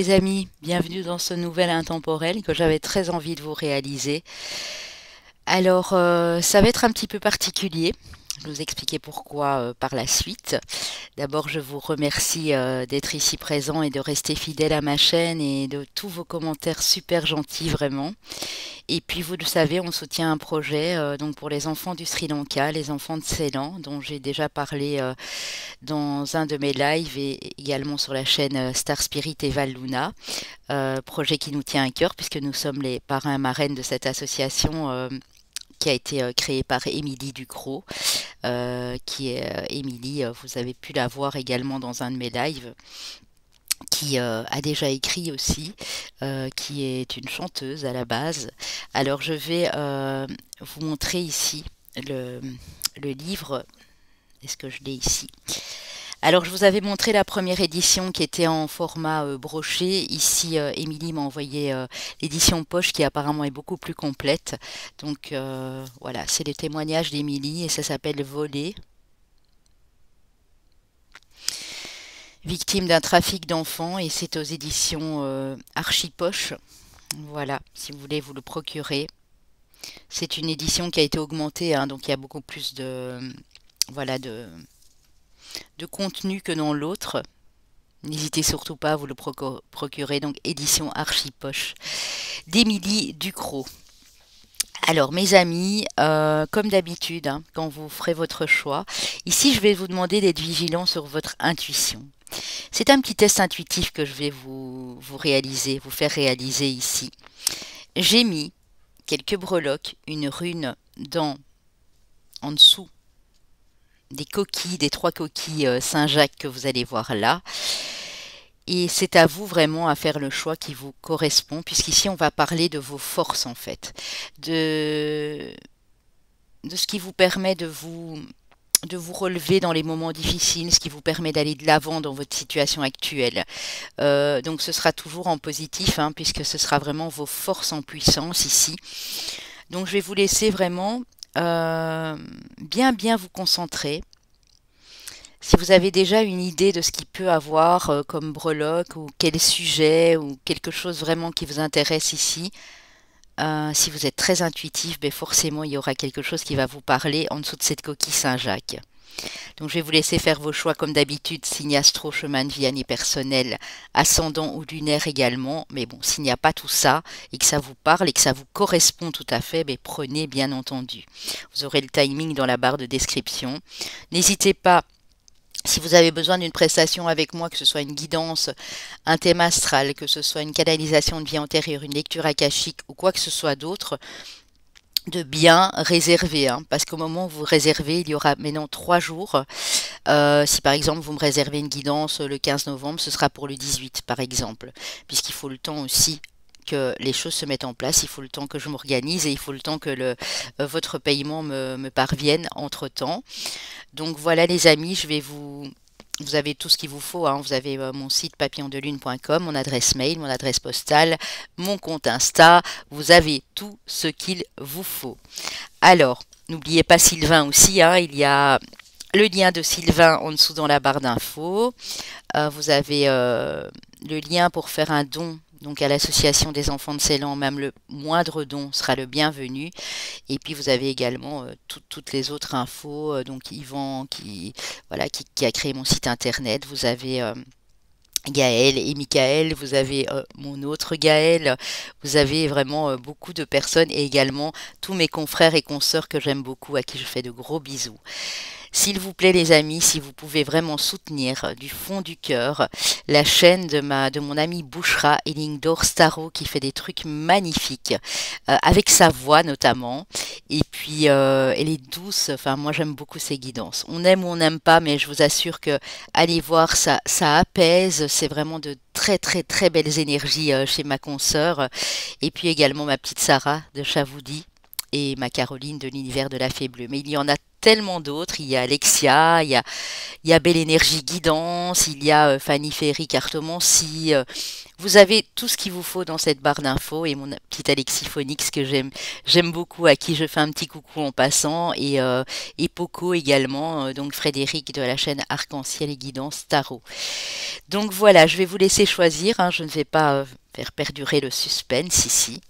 les amis, bienvenue dans ce nouvel intemporel que j'avais très envie de vous réaliser. Alors, ça va être un petit peu particulier. Je vais vous expliquer pourquoi par la suite. D'abord, je vous remercie d'être ici présent et de rester fidèle à ma chaîne et de tous vos commentaires super gentils, vraiment. Et puis, vous le savez, on soutient un projet donc pour les enfants du Sri Lanka, les enfants de Ceylan, dont j'ai déjà parlé dans un de mes lives et également sur la chaîne Star Spirit et Val Luna. Projet qui nous tient à cœur puisque nous sommes les parrains marraines de cette association qui a été créée par Émilie Ducrot, qui est Émilie, vous avez pu la voir également dans un de mes lives, qui a déjà écrit aussi, qui est une chanteuse à la base. Alors je vais vous montrer ici le livre. Est-ce que je l'ai ici? Alors, je vous avais montré la première édition qui était en format broché. Ici, Émilie m'a envoyé l'édition poche qui apparemment est beaucoup plus complète. Donc, voilà, c'est les témoignages d'Émilie et ça s'appelle Voler. Victime d'un trafic d'enfants et c'est aux éditions Archipoche. Voilà, si vous voulez vous le procurer. C'est une édition qui a été augmentée, hein, donc il y a beaucoup plus de, voilà, de contenu que dans l'autre. N'hésitez surtout pas à vous le procurer, donc édition Archipoche d'Émilie Ducrot. Alors mes amis, comme d'habitude, hein, quand vous ferez votre choix, ici je vais vous demander d'être vigilant sur votre intuition. C'est un petit test intuitif que je vais vous faire réaliser ici. J'ai mis quelques breloques, une rune en dessous des coquilles, des 3 coquilles Saint-Jacques que vous allez voir là. Et c'est à vous vraiment à faire le choix qui vous correspond, puisqu'ici on va parler de vos forces en fait, de ce qui vous permet de vous relever dans les moments difficiles, ce qui vous permet d'aller de l'avant dans votre situation actuelle. Donc ce sera toujours en positif, hein, puisque ce sera vraiment vos forces en puissance ici. Donc je vais vous laisser vraiment bien vous concentrer. Si vous avez déjà une idée de ce qu'il peut avoir comme breloque ou quel sujet ou quelque chose vraiment qui vous intéresse ici, si vous êtes très intuitif, ben forcément il y aura quelque chose qui va vous parler en dessous de cette coquille Saint-Jacques. Donc je vais vous laisser faire vos choix comme d'habitude, signe astro, chemin de vie, année personnelle, ascendant ou lunaire également. Mais bon, s'il n'y a pas tout ça et que ça vous parle et que ça vous correspond tout à fait, ben prenez bien entendu. Vous aurez le timing dans la barre de description. N'hésitez pas. Si vous avez besoin d'une prestation avec moi, que ce soit une guidance, un thème astral, que ce soit une canalisation de vie antérieure, une lecture akashique ou quoi que ce soit d'autre, de bien réserver, hein, parce qu'au moment où vous réservez, il y aura maintenant 3 jours. Si par exemple vous me réservez une guidance le 15 novembre, ce sera pour le 18 par exemple, puisqu'il faut le temps aussi que les choses se mettent en place, il faut le temps que je m'organise et il faut le temps que votre paiement me parvienne entre-temps. Donc voilà les amis, vous avez tout ce qu'il vous faut, hein. Vous avez mon site papillondelune.com, mon adresse mail, mon adresse postale, mon compte Insta, vous avez tout ce qu'il vous faut. Alors, n'oubliez pas Sylvain aussi, hein, il y a le lien de Sylvain en dessous dans la barre d'infos. Vous avez le lien pour faire un don donc à l'association des enfants de Ceylan, même le moindre don sera le bienvenu. Et puis vous avez également toutes les autres infos. Donc Yvan qui a créé mon site internet. Vous avez Gaël et Michael, vous avez mon autre Gaël, vous avez vraiment beaucoup de personnes et également tous mes confrères et consoeurs que j'aime beaucoup, à qui je fais de gros bisous. S'il vous plaît les amis, si vous pouvez vraiment soutenir du fond du cœur la chaîne de mon ami Bouchra Elingdor Staro qui fait des trucs magnifiques, avec sa voix notamment, et puis elle est douce, enfin moi j'aime beaucoup ses guidances. On aime ou on n'aime pas, mais je vous assure que allez voir, ça apaise, c'est vraiment de très belles énergies chez ma consoeur, et puis également ma petite Sarah de Chavoudi et ma Caroline de l'univers de la Fée Bleue. Mais il y en a tellement d'autres. Il y a Alexia, il y a Belle Énergie Guidance, il y a Fanny Ferry Cartomancie. Vous avez tout ce qu'il vous faut dans cette barre d'infos et mon petit Alexis Phonix que j'aime beaucoup, à qui je fais un petit coucou en passant, et Poco également, donc Frédéric de la chaîne Arc-en-Ciel et Guidance Tarot. Donc voilà, je vais vous laisser choisir, hein, je ne vais pas faire perdurer le suspense ici.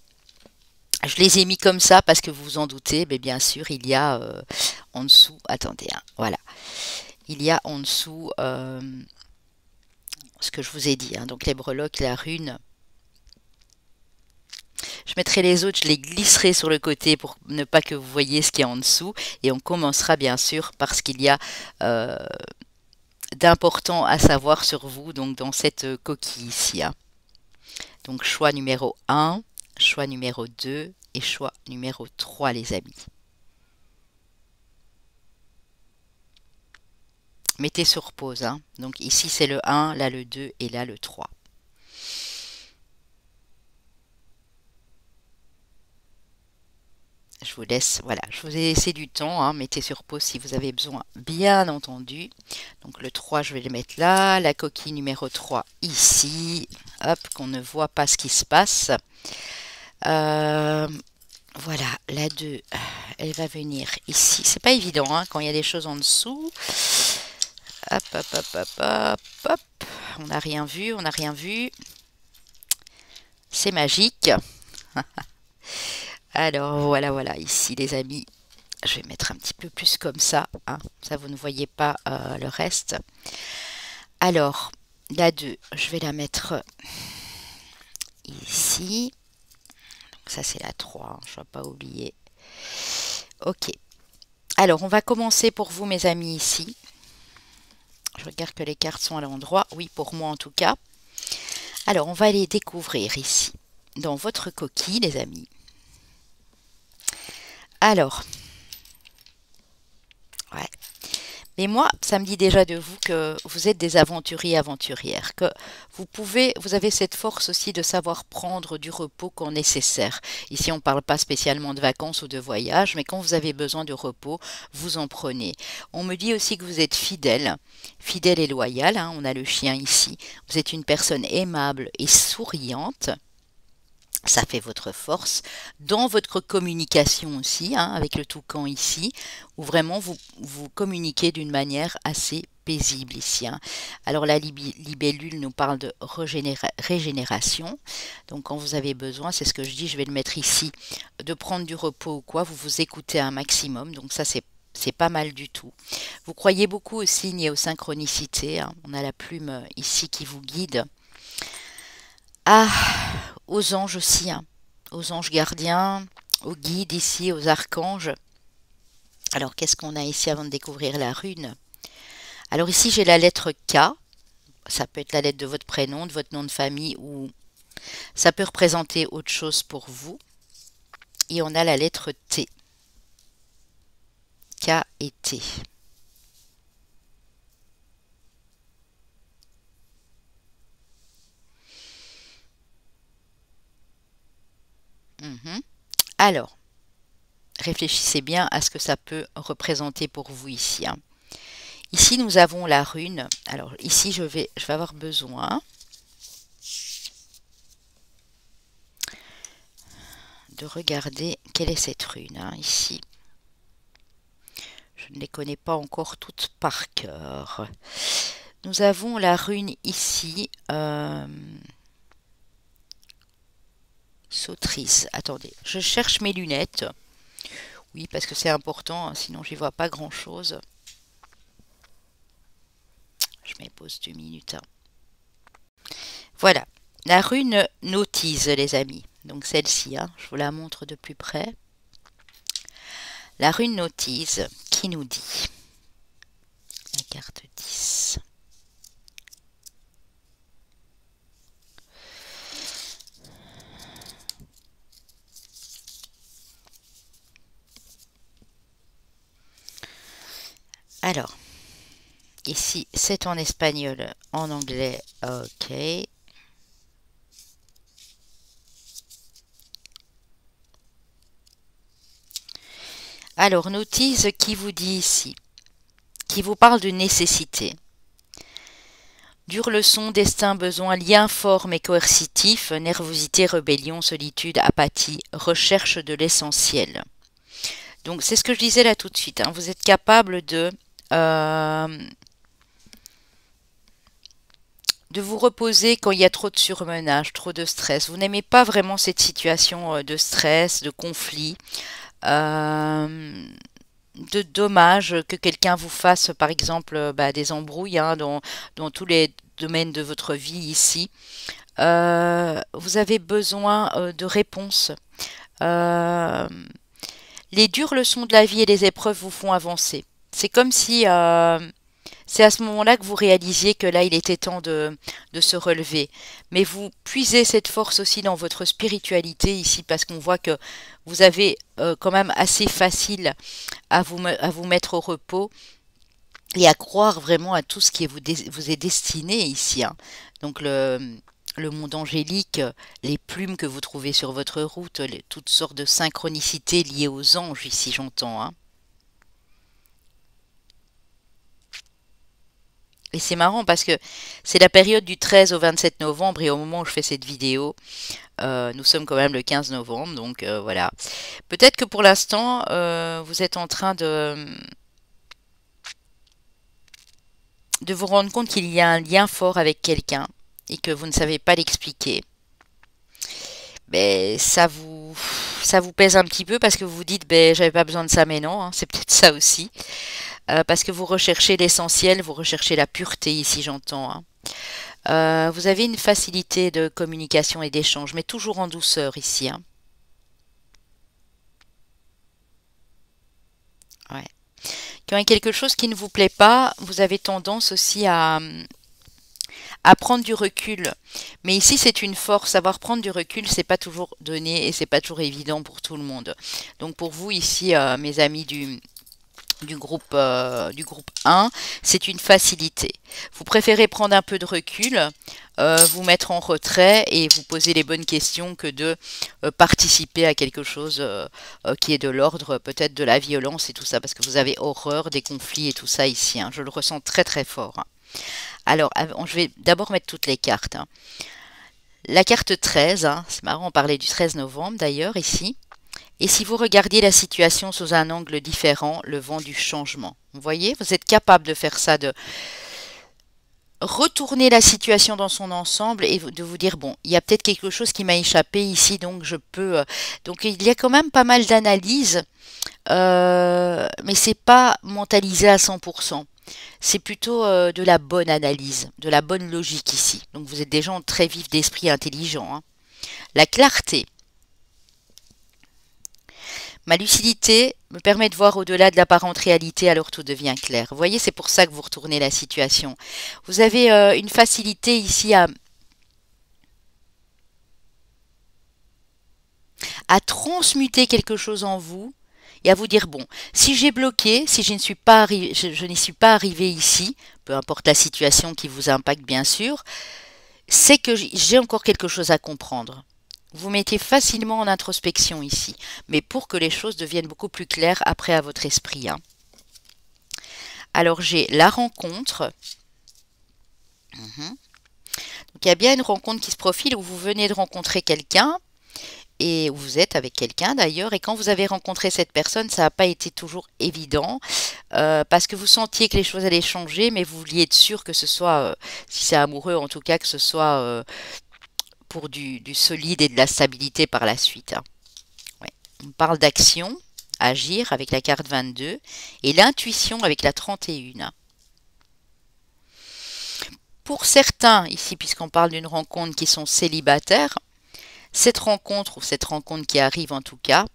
Je les ai mis comme ça parce que vous vous en doutez, mais bien sûr, il y a en dessous, attendez, hein, voilà, il y a en dessous ce que je vous ai dit, hein, donc les breloques, la rune. Je mettrai les autres, je les glisserai sur le côté pour ne pas que vous voyez ce qu'il y a en dessous. Et on commencera bien sûr par ce qu'il y a euh, d'important à savoir sur vous, donc dans cette coquille ici, hein. Donc choix numéro 1, choix numéro 2 et choix numéro 3, les amis. Mettez sur pause, hein. Donc ici c'est le 1, là le 2 et là le 3. Je vous laisse, voilà, je vous ai laissé du temps, hein, mettez sur pause si vous avez besoin, bien entendu. Donc le 3, je vais le mettre là, la coquille numéro 3 ici, hop, qu'on ne voit pas ce qui se passe. Voilà, la 2, elle va venir ici. C'est pas évident, hein, quand il y a des choses en dessous. Hop, hop, hop, hop, hop, hop. On n'a rien vu, on n'a rien vu. C'est magique. Alors voilà, voilà, ici les amis, je vais mettre un petit peu plus comme ça, hein, ça vous ne voyez pas le reste. Alors, la 2, je vais la mettre ici. Donc ça c'est la 3, hein, je ne dois pas oublier. Ok. Alors, on va commencer pour vous mes amis ici. Je regarde que les cartes sont à l'endroit. Oui, pour moi en tout cas. Alors, on va les découvrir ici, dans votre coquille les amis. Alors, ouais. Mais moi, ça me dit déjà de vous que vous êtes des aventuriers, aventurières, que vous avez cette force aussi de savoir prendre du repos quand nécessaire. Ici, on ne parle pas spécialement de vacances ou de voyage, mais quand vous avez besoin de repos, vous en prenez. On me dit aussi que vous êtes fidèle, fidèle et loyal, hein, on a le chien ici. Vous êtes une personne aimable et souriante. Ça fait votre force dans votre communication aussi, hein, avec le toucan ici, où vraiment vous communiquez d'une manière assez paisible ici, hein. Alors la libellule nous parle de régénération, donc quand vous avez besoin, c'est ce que je dis, je vais le mettre ici, de prendre du repos ou quoi, vous vous écoutez un maximum, donc ça c'est pas mal du tout. Vous croyez beaucoup aux signes et aux synchronicités, hein. On a la plume ici qui vous guide. Ah, aux anges aussi, hein, aux anges gardiens, aux guides ici, aux archanges. Alors, qu'est-ce qu'on a ici avant de découvrir la rune? Alors ici, j'ai la lettre K. Ça peut être la lettre de votre prénom, de votre nom de famille, ou ça peut représenter autre chose pour vous. Et on a la lettre T. K et T. Alors, réfléchissez bien à ce que ça peut représenter pour vous ici, hein. Ici, nous avons la rune. Alors, ici, je vais avoir besoin de regarder quelle est cette rune, hein, ici. Je ne les connais pas encore toutes par cœur. Nous avons la rune ici. Sautrice. Attendez, je cherche mes lunettes. Oui, parce que c'est important, hein, sinon j'y vois pas grand-chose. Je mets pause 2 minutes, hein. Voilà, la rune notise, les amis. Donc celle-ci, hein, je vous la montre de plus près. La rune notise qui nous dit, la carte 10. Alors, ici, c'est en espagnol, en anglais, ok. Alors, notice qui vous dit ici, qui vous parle de nécessité. Dure leçon, destin, besoin, lien fort mais coercitif, nervosité, rébellion, solitude, apathie, recherche de l'essentiel. Donc c'est ce que je disais là tout de suite, hein. Vous êtes capable de vous reposer quand il y a trop de surmenage, trop de stress. Vous n'aimez pas vraiment cette situation de stress, de conflit, euh, de dommage que quelqu'un vous fasse, par exemple, des embrouilles hein, dans tous les domaines de votre vie ici. Vous avez besoin de réponses. Euh, les dures leçons de la vie et les épreuves vous font avancer. C'est comme si c'est à ce moment-là que vous réalisiez que là, il était temps de se relever. Mais vous puisez cette force aussi dans votre spiritualité ici, parce qu'on voit que vous avez quand même assez facile à vous mettre au repos et à croire vraiment à tout ce qui vous est destiné ici, hein. Donc le monde angélique, les plumes que vous trouvez sur votre route, toutes sortes de synchronicités liées aux anges ici, j'entends, hein. Et c'est marrant parce que c'est la période du 13 au 27 novembre et au moment où je fais cette vidéo, nous sommes quand même le 15 novembre, donc voilà. Peut-être que pour l'instant, vous êtes en train de vous rendre compte qu'il y a un lien fort avec quelqu'un et que vous ne savez pas l'expliquer. Ben, ça vous pèse un petit peu parce que vous vous dites, ben, j'avais pas besoin de ça, mais non, hein, c'est peut-être ça aussi. Parce que vous recherchez l'essentiel, vous recherchez la pureté ici, j'entends, hein. Vous avez une facilité de communication et d'échange, mais toujours en douceur ici, hein. Ouais. Quand il y a quelque chose qui ne vous plaît pas, vous avez tendance aussi à prendre du recul. Mais ici, c'est une force. Savoir prendre du recul, c'est pas toujours donné et c'est pas toujours évident pour tout le monde. Donc pour vous ici, mes amis du groupe 1, c'est une facilité. Vous préférez prendre un peu de recul, vous mettre en retrait et vous poser les bonnes questions que de participer à quelque chose qui est de l'ordre peut-être de la violence et tout ça, parce que vous avez horreur des conflits et tout ça ici, hein. Je le ressens très très fort, hein. Alors, je vais d'abord mettre toutes les cartes, hein. La carte 13, hein, c'est marrant, on parlait du 13 novembre d'ailleurs ici. Et si vous regardiez la situation sous un angle différent, le vent du changement. Vous voyez, vous êtes capable de faire ça, de retourner la situation dans son ensemble et de vous dire, bon, il y a peut-être quelque chose qui m'a échappé ici, donc je peux... Donc il y a quand même pas mal d'analyses, mais c'est pas mentalisé à 100%. C'est plutôt de la bonne analyse, de la bonne logique ici. Donc vous êtes des gens très vifs d'esprit, intelligents, hein. La clarté. Ma lucidité me permet de voir au-delà de l'apparente réalité, alors tout devient clair. Vous voyez, c'est pour ça que vous retournez la situation. Vous avez une facilité ici à transmuter quelque chose en vous et à vous dire, bon, si j'ai bloqué, si je ne suis pas je n'y suis pas arrivé ici, peu importe la situation qui vous impacte bien sûr, c'est que j'ai encore quelque chose à comprendre. Vous mettez facilement en introspection ici, mais pour que les choses deviennent beaucoup plus claires après à votre esprit, hein. Alors j'ai la rencontre. Donc il y a bien une rencontre qui se profile où vous venez de rencontrer quelqu'un et où vous êtes avec quelqu'un d'ailleurs. Et quand vous avez rencontré cette personne, ça n'a pas été toujours évident parce que vous sentiez que les choses allaient changer, mais vous vouliez être sûr que ce soit, si c'est amoureux en tout cas, que ce soit pour du solide et de la stabilité par la suite, hein. Ouais. On parle d'action, agir avec la carte 22 et l'intuition avec la 31. Pour certains, ici, puisqu'on parle d'une rencontre qui sont célibataires, cette rencontre ou cette rencontre qui arrive en tout cas,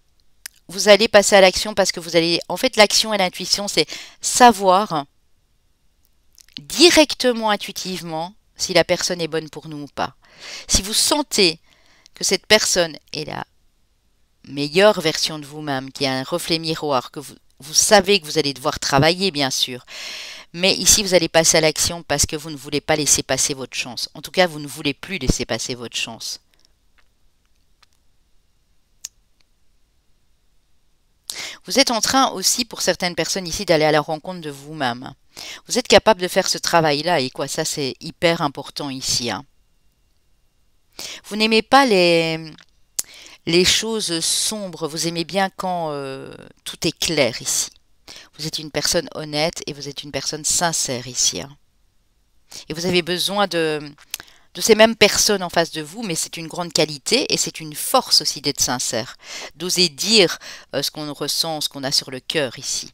vous allez passer à l'action parce que vous allez... En fait, l'action et l'intuition, c'est savoir directement, intuitivement, si la personne est bonne pour nous ou pas. Si vous sentez que cette personne est la meilleure version de vous-même, qui a un reflet miroir, que vous savez que vous allez devoir travailler, bien sûr. Mais ici, vous allez passer à l'action parce que vous ne voulez pas laisser passer votre chance. En tout cas, vous ne voulez plus laisser passer votre chance. Vous êtes en train aussi, pour certaines personnes ici, d'aller à la rencontre de vous-même. Vous êtes capable de faire ce travail-là et quoi, ça c'est hyper important ici, hein. Vous n'aimez pas les choses sombres, vous aimez bien quand tout est clair ici. Vous êtes une personne honnête et vous êtes une personne sincère ici, hein. Et vous avez besoin de ces mêmes personnes en face de vous, mais c'est une grande qualité et c'est une force aussi d'être sincère, d'oser dire ce qu'on ressent, ce qu'on a sur le cœur ici.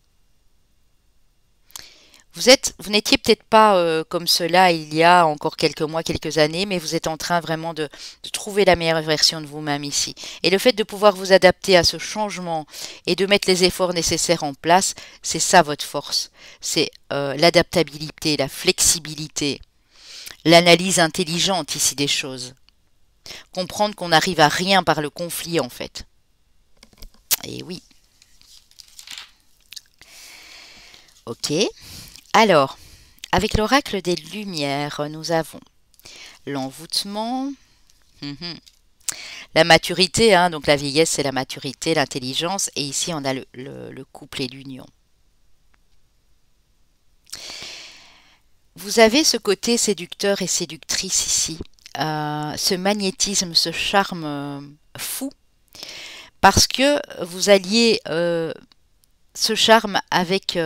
Vous n'étiez peut-être pas comme cela il y a encore quelques mois, quelques années, mais vous êtes en train vraiment de trouver la meilleure version de vous-même ici. Et le fait de pouvoir vous adapter à ce changement et de mettre les efforts nécessaires en place, c'est ça votre force. C'est l'adaptabilité, la flexibilité, l'analyse intelligente ici des choses. Comprendre qu'on n'arrive à rien par le conflit en fait. Et oui. Ok. Alors, avec l'oracle des Lumières, nous avons l'envoûtement, la maturité, hein, donc la vieillesse c'est la maturité, l'intelligence, et ici on a le couple et l'union. Vous avez ce côté séducteur et séductrice ici, ce magnétisme, ce charme fou, parce que vous alliez ce charme avec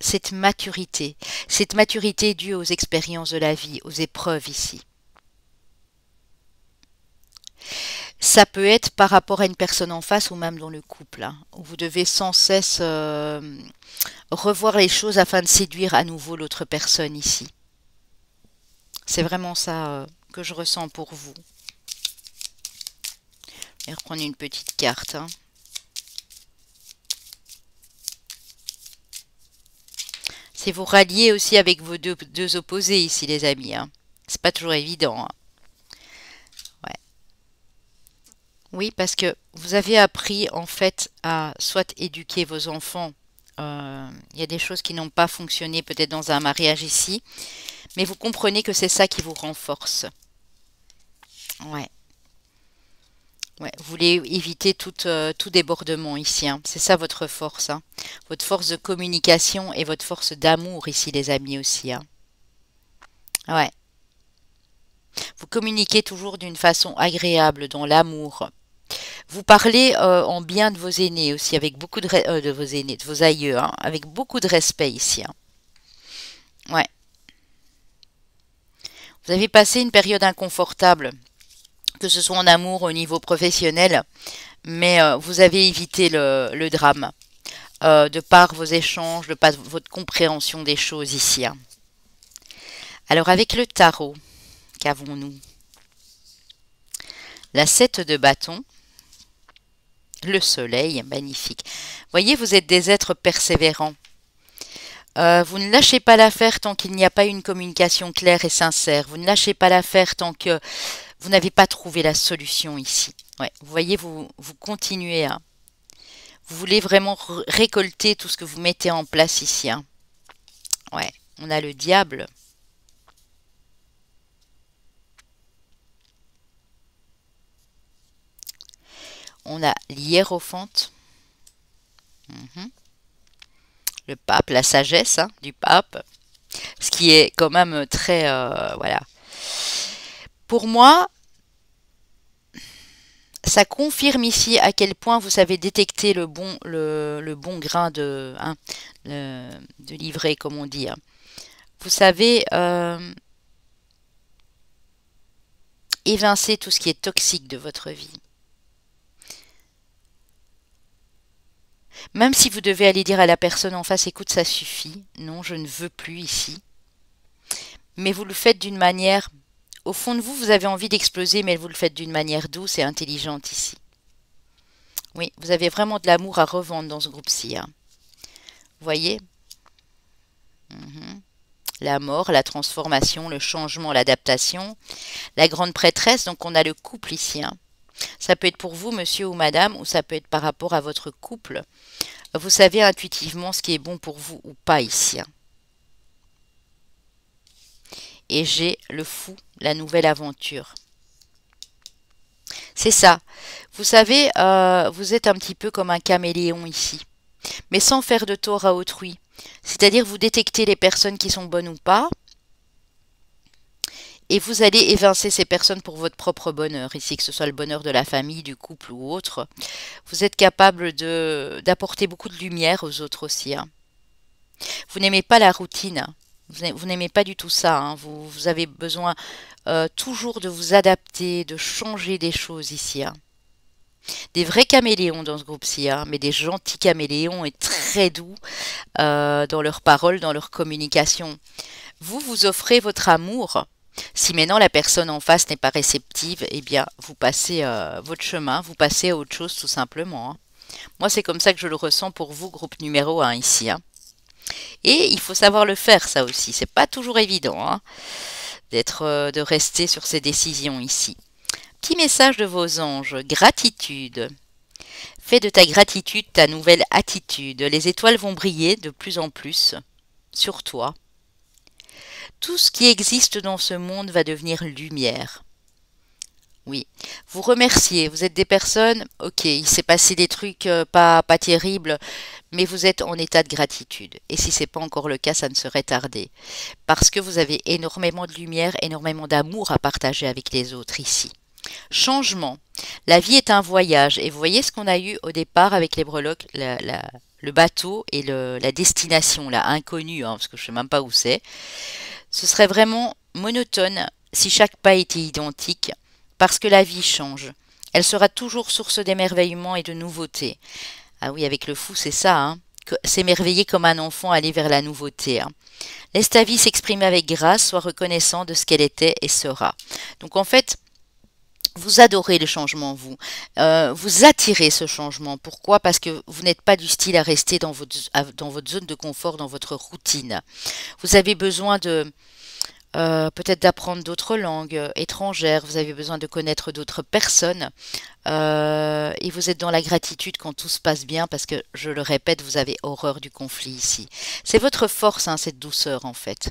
cette maturité due aux expériences de la vie, aux épreuves ici. Ça peut être par rapport à une personne en face ou même dans le couple, hein, où vous devez sans cesse revoir les choses afin de séduire à nouveau l'autre personne ici. C'est vraiment ça que je ressens pour vous. Je vais reprendre une petite carte, hein. C'est vous rallier aussi avec vos deux opposés ici, les amis, hein. C'est pas toujours évident, hein. Ouais. Oui, parce que vous avez appris en fait à soit éduquer vos enfants. Il y a des choses qui n'ont pas fonctionné peut-être dans un mariage ici, mais vous comprenez que c'est ça qui vous renforce. Ouais. Ouais, vous voulez éviter tout débordement ici, hein. C'est ça votre force, hein. Votre force de communication et votre force d'amour ici, les amis aussi, hein. Ouais. Vous communiquez toujours d'une façon agréable, dans l'amour. Vous parlez en bien de vos aînés aussi, avec beaucoup de vos aînés, de vos aïeux, hein, avec beaucoup de respect ici, hein. Ouais. Vous avez passé une période inconfortable, que ce soit en amour au niveau professionnel, mais vous avez évité le drame, de par vos échanges, de par votre compréhension des choses ici, hein. Alors avec le tarot, qu'avons-nous? La 7 de bâton, le soleil, magnifique. Voyez, vous êtes des êtres persévérants. Vous ne lâchez pas l'affaire tant qu'il n'y a pas une communication claire et sincère. Vous ne lâchez pas l'affaire tant que vous n'avez pas trouvé la solution ici. Ouais, vous voyez, vous continuez à... Vous voulez vraiment récolter tout ce que vous mettez en place ici, hein. Ouais, on a le diable. On a l'hiérophante. Le pape, la sagesse, hein, du pape. Ce qui est quand même très... voilà. Pour moi, ça confirme ici à quel point vous savez détecter le bon grain hein, de livret, comme on dit, hein. Vous savez évincer tout ce qui est toxique de votre vie. Même si vous devez aller dire à la personne en face, écoute, ça suffit, non, je ne veux plus ici. Mais vous le faites d'une manière... Au fond de vous, vous avez envie d'exploser, mais vous le faites d'une manière douce et intelligente ici. Oui, vous avez vraiment de l'amour à revendre dans ce groupe-ci, hein. Vous voyez? La mort, la transformation, le changement, l'adaptation. La grande prêtresse, donc on a le couple ici, hein. Ça peut être pour vous, monsieur ou madame, ou ça peut être par rapport à votre couple. Vous savez intuitivement ce qui est bon pour vous ou pas ici, hein. Et j'ai le fou, la nouvelle aventure. C'est ça. Vous savez, vous êtes un petit peu comme un caméléon ici. mais sans faire de tort à autrui. C'est-à-dire vous détectez les personnes qui sont bonnes ou pas, et vous allez évincer ces personnes pour votre propre bonheur, ici que ce soit le bonheur de la famille, du couple ou autre. Vous êtes capable d'apporter beaucoup de lumière aux autres aussi, hein. Vous n'aimez pas la routine, vous n'aimez pas du tout ça, hein. Vous avez besoin toujours de vous adapter, de changer des choses ici, hein. Des vrais caméléons dans ce groupe-ci, hein, mais des gentils caméléons et très doux dans leurs paroles, dans leur communication. Vous offrez votre amour. Si maintenant la personne en face n'est pas réceptive, eh bien vous passez votre chemin, vous passez à autre chose tout simplement, hein. Moi c'est comme ça que je le ressens pour vous, groupe numéro 1 ici, hein. Et il faut savoir le faire ça aussi, c'est pas toujours évident, hein, de rester sur ses décisions ici. Petit message de vos anges, gratitude. Fais de ta gratitude ta nouvelle attitude. Les étoiles vont briller de plus en plus sur toi. Tout ce qui existe dans ce monde va devenir lumière. Oui, vous remerciez, vous êtes des personnes, ok, il s'est passé des trucs pas terribles, mais vous êtes en état de gratitude. Et si ce n'est pas encore le cas, ça ne serait tardé. Parce que vous avez énormément de lumière, énormément d'amour à partager avec les autres ici. Changement. La vie est un voyage. Et vous voyez ce qu'on a eu au départ avec les breloques, le bateau et la destination, là, inconnue, hein, parce que je ne sais même pas où c'est. Ce serait vraiment monotone si chaque pas était identique, parce que la vie change. Elle sera toujours source d'émerveillement et de nouveauté. Ah oui, avec le fou, c'est ça, hein. S'émerveiller comme un enfant, aller vers la nouveauté, hein. Laisse ta vie s'exprimer avec grâce, sois reconnaissant de ce qu'elle était et sera. Donc en fait, vous adorez le changement, vous. Vous attirez ce changement. Pourquoi? Parce que vous n'êtes pas du style à rester dans votre zone de confort, dans votre routine. Vous avez besoin de peut-être d'apprendre d'autres langues étrangères. Vous avez besoin de connaître d'autres personnes. Et vous êtes dans la gratitude quand tout se passe bien parce que, je le répète, vous avez horreur du conflit ici. C'est votre force, hein, cette douceur en fait.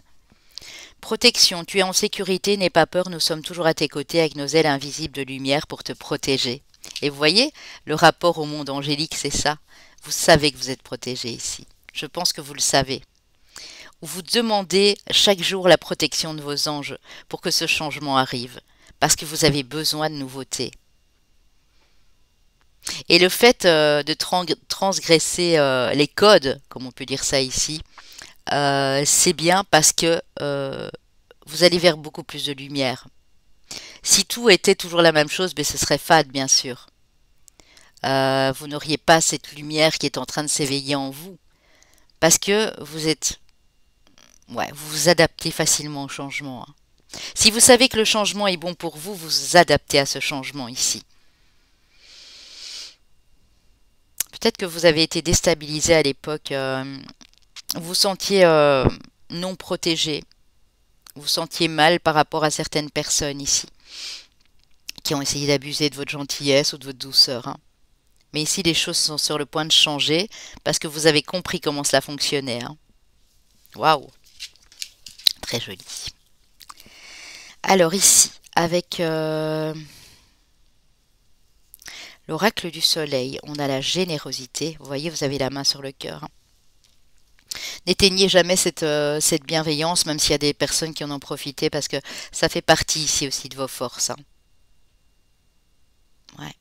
Protection, tu es en sécurité, n'aie pas peur, nous sommes toujours à tes côtés avec nos ailes invisibles de lumière pour te protéger. Et vous voyez, le rapport au monde angélique, c'est ça. Vous savez que vous êtes protégé ici. Je pense que vous le savez. Vous demandez chaque jour la protection de vos anges pour que ce changement arrive, parce que vous avez besoin de nouveautés. Et le fait de transgresser les codes, comme on peut dire ça ici, c'est bien parce que vous allez vers beaucoup plus de lumière. Si tout était toujours la même chose, ben, ce serait fade, bien sûr. Vous n'auriez pas cette lumière qui est en train de s'éveiller en vous. Parce que vous êtes... Ouais, vous vous adaptez facilement au changement, hein. Si vous savez que le changement est bon pour vous, vous vous adaptez à ce changement ici. Peut-être que vous avez été déstabilisé à l'époque. Vous vous sentiez non protégé. Vous vous sentiez mal par rapport à certaines personnes ici, qui ont essayé d'abuser de votre gentillesse ou de votre douceur, hein. Mais ici, les choses sont sur le point de changer parce que vous avez compris comment cela fonctionnait, hein. Waouh! Très joli. Alors ici, avec l'oracle du soleil, on a la générosité. Vous voyez, vous avez la main sur le cœur, hein. N'éteignez jamais cette bienveillance, même s'il y a des personnes qui en ont profité, parce que ça fait partie ici aussi de vos forces, hein. Ouais.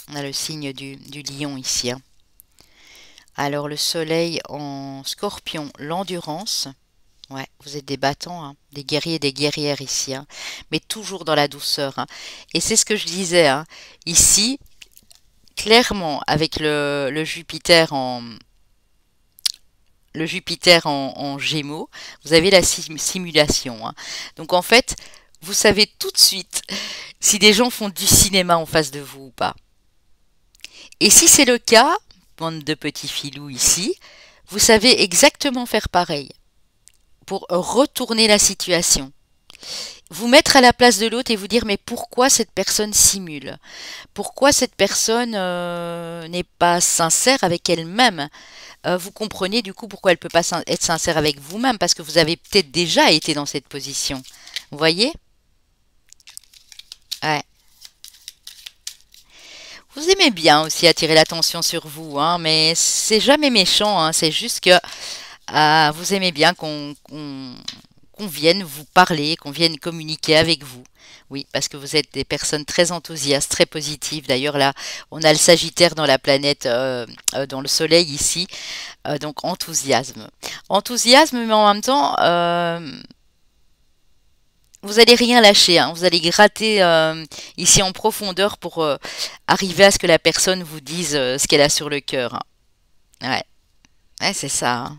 On a le signe du lion ici, hein. Alors le soleil en scorpion, l'endurance. Ouais, vous êtes des battants, hein, des guerriers et des guerrières ici, hein, mais toujours dans la douceur, hein. Et c'est ce que je disais, hein, ici, clairement, avec le Jupiter en Gémeaux, vous avez la simulation, hein. Donc en fait, vous savez tout de suite si des gens font du cinéma en face de vous ou pas. Et si c'est le cas, bande de petits filous ici, vous savez exactement faire pareil pour retourner la situation. Vous mettre à la place de l'autre et vous dire mais pourquoi cette personne simule? Pourquoi cette personne n'est pas sincère avec elle-même? Vous comprenez du coup pourquoi elle ne peut pas être sincère avec vous-même parce que vous avez peut-être déjà été dans cette position. Vous voyez? Ouais. Vous aimez bien aussi attirer l'attention sur vous, hein, mais c'est jamais méchant, hein, c'est juste que vous aimez bien qu'on vienne vous parler, qu'on vienne communiquer avec vous. Oui, parce que vous êtes des personnes très enthousiastes, très positives. D'ailleurs, là, on a le Sagittaire dans la planète, dans le Soleil ici, donc enthousiasme. Enthousiasme, mais en même temps, vous allez rien lâcher, hein. Vous allez gratter ici en profondeur pour arriver à ce que la personne vous dise ce qu'elle a sur le cœur, hein. Ouais, ouais, c'est ça, hein.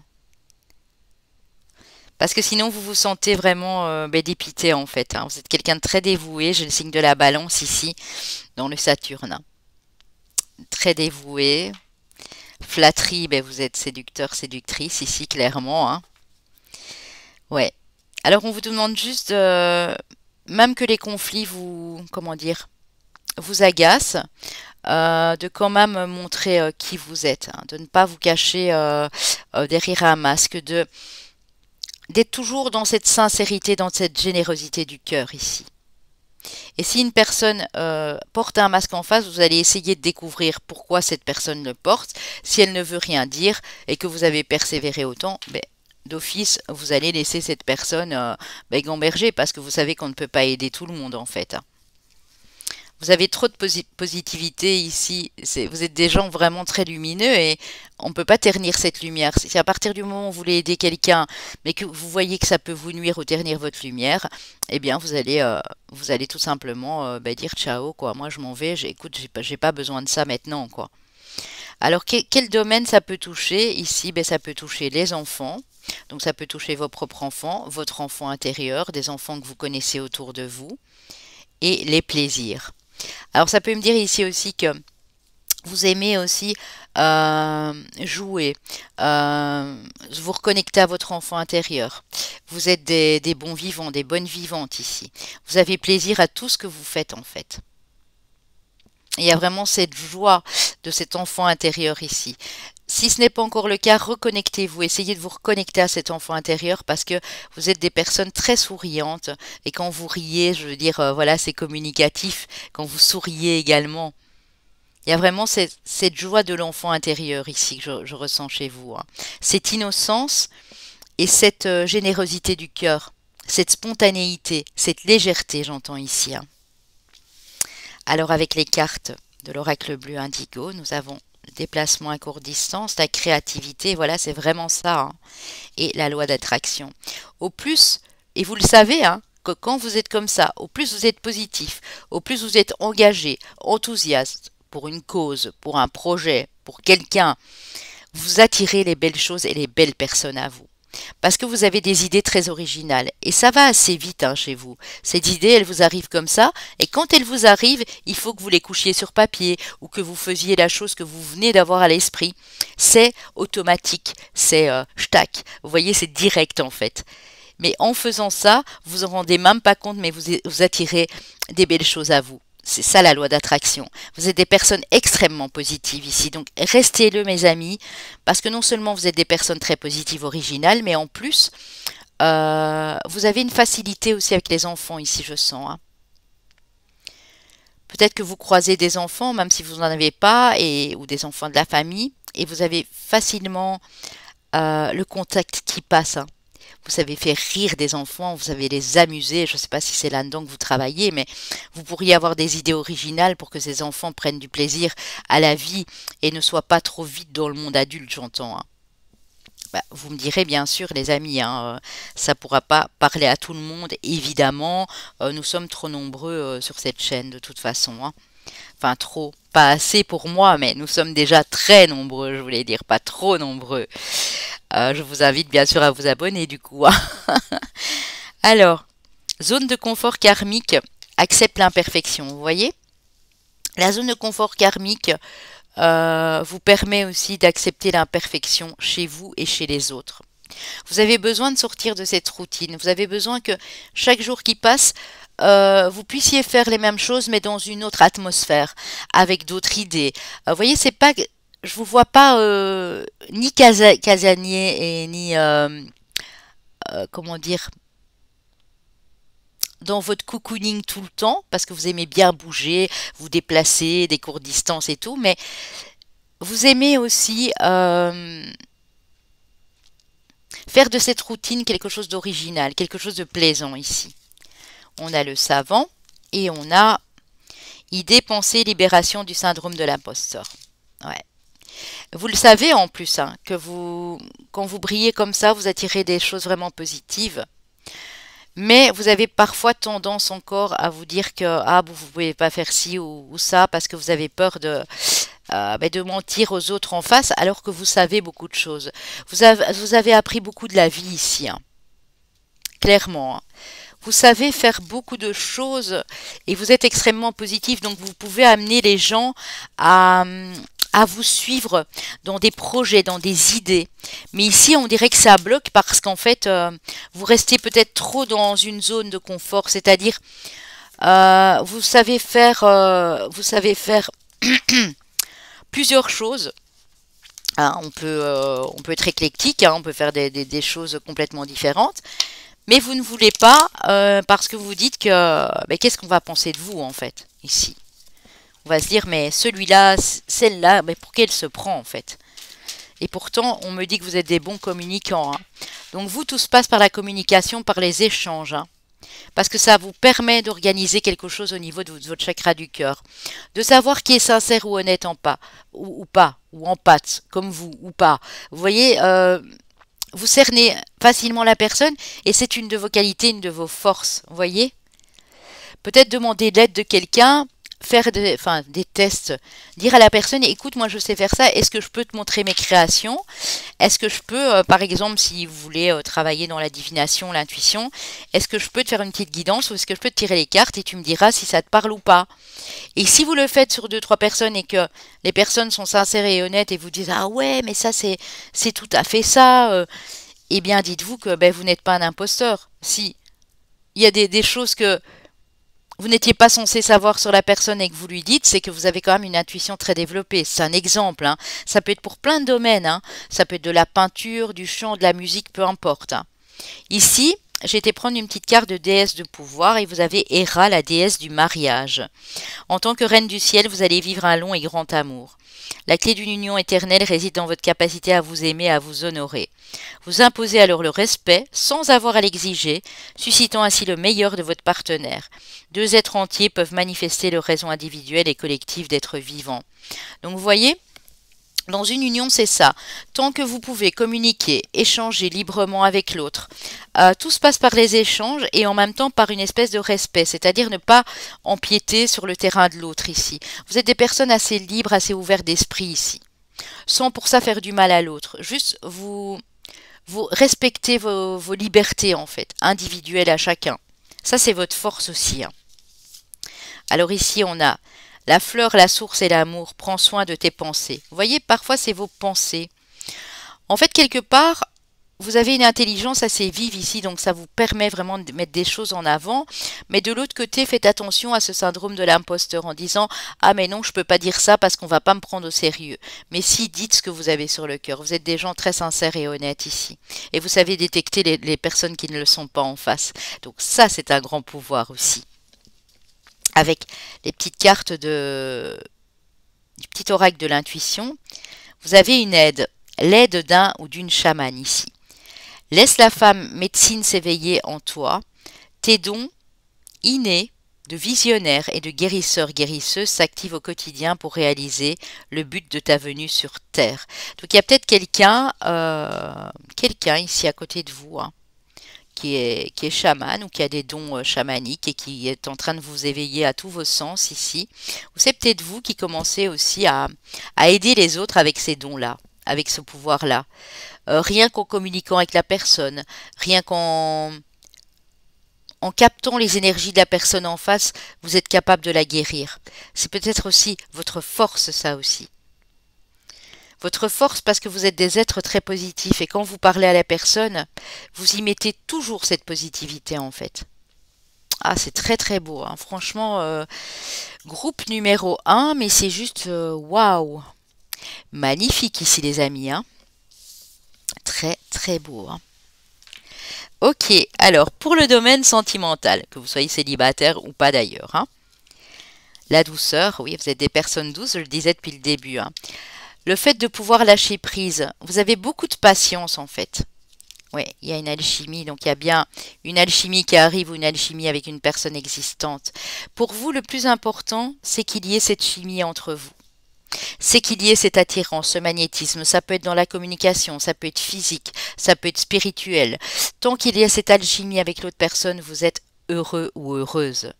Parce que sinon, vous vous sentez vraiment dépité en fait, hein. Vous êtes quelqu'un de très dévoué. J'ai le signe de la Balance ici, dans le Saturne, hein. Très dévoué. Flatterie, ben, vous êtes séducteur, séductrice ici, clairement, hein. Ouais. Alors, on vous demande juste, même que les conflits vous, comment dire, vous agacent, de quand même montrer qui vous êtes, hein, de ne pas vous cacher derrière un masque, de d'être toujours dans cette sincérité, dans cette générosité du cœur ici. Et si une personne porte un masque en face, vous allez essayer de découvrir pourquoi cette personne le porte. Si elle ne veut rien dire et que vous avez persévéré autant, ben, d'office, vous allez laisser cette personne gamberger parce que vous savez qu'on ne peut pas aider tout le monde en fait, hein. Vous avez trop de positivité ici. Vous êtes des gens vraiment très lumineux et on ne peut pas ternir cette lumière. C'est à partir du moment où vous voulez aider quelqu'un, mais que vous voyez que ça peut vous nuire ou ternir votre lumière, eh bien vous allez tout simplement dire ciao, quoi. Moi je m'en vais. Écoute, j'ai pas besoin de ça maintenant, quoi. Alors quel domaine ça peut toucher? Ici, ben, ça peut toucher les enfants. Donc ça peut toucher vos propres enfants, votre enfant intérieur, des enfants que vous connaissez autour de vous, et les plaisirs. Alors ça peut me dire ici aussi que vous aimez aussi jouer, vous reconnecter à votre enfant intérieur. Vous êtes des bons vivants, des bonnes vivantes ici. Vous avez plaisir à tout ce que vous faites en fait. Il y a vraiment cette joie de cet enfant intérieur ici. Si ce n'est pas encore le cas, reconnectez-vous, essayez de vous reconnecter à cet enfant intérieur parce que vous êtes des personnes très souriantes et quand vous riez, je veux dire, voilà, c'est communicatif, quand vous souriez également. Il y a vraiment cette joie de l'enfant intérieur ici que je ressens chez vous, hein. Cette innocence et cette générosité du cœur, cette spontanéité, cette légèreté, j'entends ici, hein. Alors avec les cartes de l'oracle bleu indigo, nous avons le déplacement à courte distance, la créativité, voilà, c'est vraiment ça, hein. Et la loi d'attraction. Au plus, et vous le savez, hein, que quand vous êtes comme ça, au plus vous êtes positif, au plus vous êtes engagé, enthousiaste pour une cause, pour un projet, pour quelqu'un, vous attirez les belles choses et les belles personnes à vous. Parce que vous avez des idées très originales. Et ça va assez vite, hein, chez vous. Ces idées, elles vous arrivent comme ça. Et quand elles vous arrivent, il faut que vous les couchiez sur papier ou que vous faisiez la chose que vous venez d'avoir à l'esprit. C'est automatique. C'est schtack. Vous voyez, c'est direct en fait. Mais en faisant ça, vous en rendez même pas compte, mais vous attirez des belles choses à vous. C'est ça la loi d'attraction. Vous êtes des personnes extrêmement positives ici. Donc restez-le mes amis, parce que non seulement vous êtes des personnes très positives, originales, mais en plus, vous avez une facilité aussi avec les enfants ici, je sens, hein. Peut-être que vous croisez des enfants, même si vous n'en avez pas, ou des enfants de la famille, et vous avez facilement le contact qui passe, hein. Vous savez faire rire des enfants, vous savez les amuser. Je ne sais pas si c'est là-dedans que vous travaillez, mais vous pourriez avoir des idées originales pour que ces enfants prennent du plaisir à la vie et ne soient pas trop vite dans le monde adulte, j'entends, hein. Bah, vous me direz bien sûr, les amis, hein, ça ne pourra pas parler à tout le monde, évidemment. Nous sommes trop nombreux sur cette chaîne de toute façon, hein. Enfin, trop, pas assez pour moi, mais nous sommes déjà très nombreux, je voulais dire, pas trop nombreux. Je vous invite bien sûr à vous abonner du coup, hein. Alors, zone de confort karmique, accepte l'imperfection, vous voyez? La zone de confort karmique vous permet aussi d'accepter l'imperfection chez vous et chez les autres. Vous avez besoin de sortir de cette routine, vous avez besoin que chaque jour qui passe, vous puissiez faire les mêmes choses mais dans une autre atmosphère, avec d'autres idées. Vous voyez, c'est pas, je vous vois pas ni casanier et ni comment dire, dans votre cocooning tout le temps, parce que vous aimez bien bouger, vous déplacer, des courtes distances et tout, mais vous aimez aussi faire de cette routine quelque chose d'original, quelque chose de plaisant ici. On a le savant et on a idée, pensée, libération du syndrome de l'imposteur. Ouais. Vous le savez en plus, hein, que quand vous brillez comme ça, vous attirez des choses vraiment positives. Mais vous avez parfois tendance encore à vous dire que ah, vous ne pouvez pas faire ci ou ça parce que vous avez peur de mentir aux autres en face alors que vous savez beaucoup de choses. Vous avez appris beaucoup de la vie ici, hein, clairement, hein. Vous savez faire beaucoup de choses et vous êtes extrêmement positif, donc vous pouvez amener les gens à, à vous suivre dans des projets, dans des idées. Mais ici, on dirait que ça bloque parce qu'en fait, vous restez peut-être trop dans une zone de confort, c'est-à-dire vous savez faire plusieurs choses. Hein, on peut être éclectique, hein, on peut faire des choses complètement différentes. Mais vous ne voulez pas parce que vous dites que qu'est-ce qu'on va penser de vous en fait ici. On va se dire mais celui-là, celle-là, mais pour qu'elle se prend en fait. Et pourtant on me dit que vous êtes des bons communicants, hein. Donc vous, tout se passe par la communication, par les échanges, hein. Parce que ça vous permet d'organiser quelque chose au niveau de votre chakra du cœur. De savoir qui est sincère ou honnête en pas, ou pas, ou en pâte, comme vous, ou pas. Vous voyez, vous cernez facilement la personne et c'est une de vos qualités, une de vos forces, vous voyez. Peut-être demander l'aide de quelqu'un, faire des tests, dire à la personne, écoute, moi je sais faire ça, est-ce que je peux te montrer mes créations? Est-ce que je peux, par exemple, si vous voulez travailler dans la divination, l'intuition, est-ce que je peux te faire une petite guidance ou est-ce que je peux te tirer les cartes et tu me diras si ça te parle ou pas? Et si vous le faites sur 2, 3 personnes et que les personnes sont sincères et honnêtes et vous disent ah ouais mais ça c'est tout à fait ça, eh bien dites-vous que vous n'êtes pas un imposteur. Si il y a des choses que vous n'étiez pas censé savoir sur la personne et que vous lui dites, c'est que vous avez quand même une intuition très développée. C'est un exemple, hein. Ça peut être pour plein de domaines, hein. Ça peut être de la peinture, du chant, de la musique, peu importe, hein. Ici, j'ai été prendre une petite carte de déesse de pouvoir et vous avez Héra, la déesse du mariage. En tant que reine du ciel, vous allez vivre un long et grand amour. La clé d'une union éternelle réside dans votre capacité à vous aimer, à vous honorer. Vous imposez alors le respect sans avoir à l'exiger, suscitant ainsi le meilleur de votre partenaire. 2 êtres entiers peuvent manifester leur raison individuelle et collective d'être vivants. Donc vous voyez, dans une union, c'est ça. Tant que vous pouvez communiquer, échanger librement avec l'autre, tout se passe par les échanges et en même temps par une espèce de respect, c'est-à-dire ne pas empiéter sur le terrain de l'autre ici. Vous êtes des personnes assez libres, assez ouvertes d'esprit ici, sans pour ça faire du mal à l'autre. Juste vous respectez vos libertés en fait, individuelles à chacun. Ça, c'est votre force aussi, hein. Alors ici, on a la fleur, la source et l'amour. Prends soin de tes pensées. Vous voyez, parfois, c'est vos pensées. En fait, quelque part, vous avez une intelligence assez vive ici, donc ça vous permet vraiment de mettre des choses en avant. Mais de l'autre côté, faites attention à ce syndrome de l'imposteur en disant « Ah mais non, je peux pas dire ça parce qu'on va pas me prendre au sérieux. » Mais si, dites ce que vous avez sur le cœur. Vous êtes des gens très sincères et honnêtes ici. Et vous savez détecter les personnes qui ne le sont pas en face. Donc ça, c'est un grand pouvoir aussi. Avec les petites cartes du petit oracle de l'intuition, vous avez une aide, l'aide d'un ou d'une chamane ici. Laisse la femme médecine s'éveiller en toi. Tes dons innés de visionnaire et de guérisseur-guérisseuse s'activent au quotidien pour réaliser le but de ta venue sur Terre. Donc il y a peut-être quelqu'un ici à côté de vous, hein, qui est chaman ou qui a des dons chamaniques et qui est en train de vous éveiller à tous vos sens ici. Ou c'est peut-être vous qui commencez aussi à aider les autres avec ces dons-là, avec ce pouvoir-là. Rien qu'en communiquant avec la personne, rien qu'en captant les énergies de la personne en face, vous êtes capable de la guérir. C'est peut-être aussi votre force, ça aussi. Votre force parce que vous êtes des êtres très positifs et quand vous parlez à la personne, vous y mettez toujours cette positivité en fait. Ah, c'est très très beau, hein. Franchement, groupe numéro 1, mais c'est juste waouh! Magnifique ici les amis, hein. Très très beau, hein. Ok, alors pour le domaine sentimental, que vous soyez célibataire ou pas d'ailleurs, hein. La douceur, oui, vous êtes des personnes douces, je le disais depuis le début, hein. Le fait de pouvoir lâcher prise, vous avez beaucoup de patience en fait. Oui, il y a une alchimie, donc il y a bien une alchimie qui arrive ou une alchimie avec une personne existante. Pour vous, le plus important, c'est qu'il y ait cette chimie entre vous. C'est qu'il y ait cette attirance, ce magnétisme. Ça peut être dans la communication, ça peut être physique, ça peut être spirituel. Tant qu'il y a cette alchimie avec l'autre personne, vous êtes heureux ou heureuse.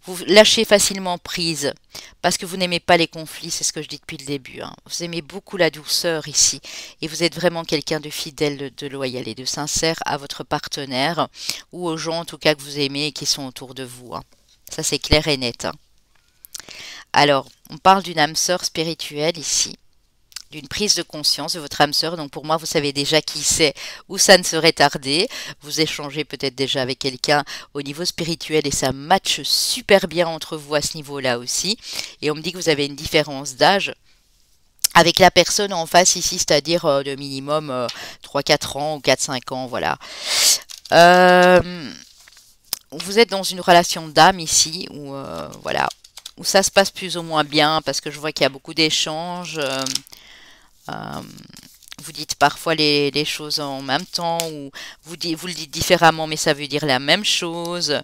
Vous lâchez facilement prise parce que vous n'aimez pas les conflits, c'est ce que je dis depuis le début, hein. Vous aimez beaucoup la douceur ici et vous êtes vraiment quelqu'un de fidèle, de loyal et de sincère à votre partenaire ou aux gens en tout cas que vous aimez et qui sont autour de vous, hein. Ça c'est clair et net, hein. Alors, on parle d'une âme sœur spirituelle ici, d'une prise de conscience de votre âme sœur. Donc pour moi, vous savez déjà qui c'est, où ça ne serait tardé. Vous échangez peut-être déjà avec quelqu'un au niveau spirituel et ça matche super bien entre vous à ce niveau-là aussi. Et on me dit que vous avez une différence d'âge avec la personne en face ici, c'est-à-dire de minimum 3-4 ans ou 4-5 ans, voilà. Euh, vous êtes dans une relation d'âme ici, où voilà, où ça se passe plus ou moins bien, parce que je vois qu'il y a beaucoup d'échanges. Euh, vous dites parfois les choses en même temps, ou vous le dites différemment, mais ça veut dire la même chose.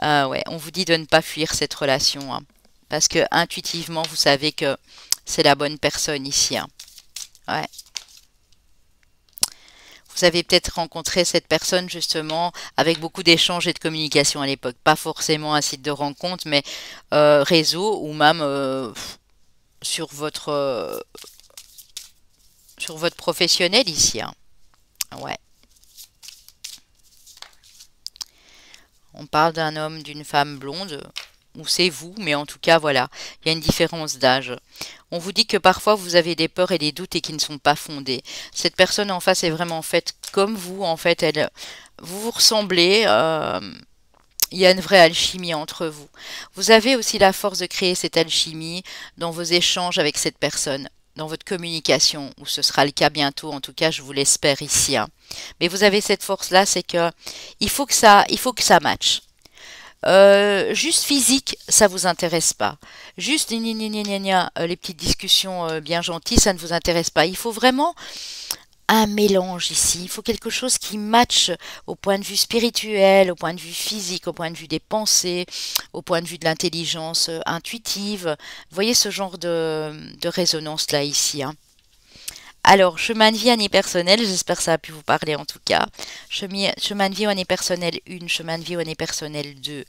Ouais, on vous dit de ne pas fuir cette relation, hein, parce que intuitivement, vous savez que c'est la bonne personne ici, hein. Ouais. Vous avez peut-être rencontré cette personne justement avec beaucoup d'échanges et de communication à l'époque. Pas forcément un site de rencontre, mais réseau ou même sur sur votre professionnel ici, hein. Ouais. On parle d'un homme, d'une femme blonde, ou c'est vous, mais en tout cas, voilà, il y a une différence d'âge. On vous dit que parfois vous avez des peurs et des doutes et qui ne sont pas fondés. Cette personne en face est vraiment faite comme vous, en fait, vous vous ressemblez. Il y a une vraie alchimie entre vous. Vous avez aussi la force de créer cette alchimie dans vos échanges avec cette personne, dans votre communication, où ce sera le cas bientôt, en tout cas je vous l'espère ici, hein. Mais vous avez cette force-là, c'est que il faut que ça matche. Juste physique, ça vous intéresse pas. Juste gna gna gna gna gna, les petites discussions bien gentilles, ça ne vous intéresse pas. Il faut vraiment un mélange ici. Il faut quelque chose qui matche au point de vue spirituel, au point de vue physique, au point de vue des pensées, au point de vue de l'intelligence intuitive. Vous voyez ce genre de résonance-là ici, hein. Alors, chemin de vie année personnelle, j'espère que ça a pu vous parler en tout cas. Chemin de vie année personnelle 1, chemin de vie année personnelle 2,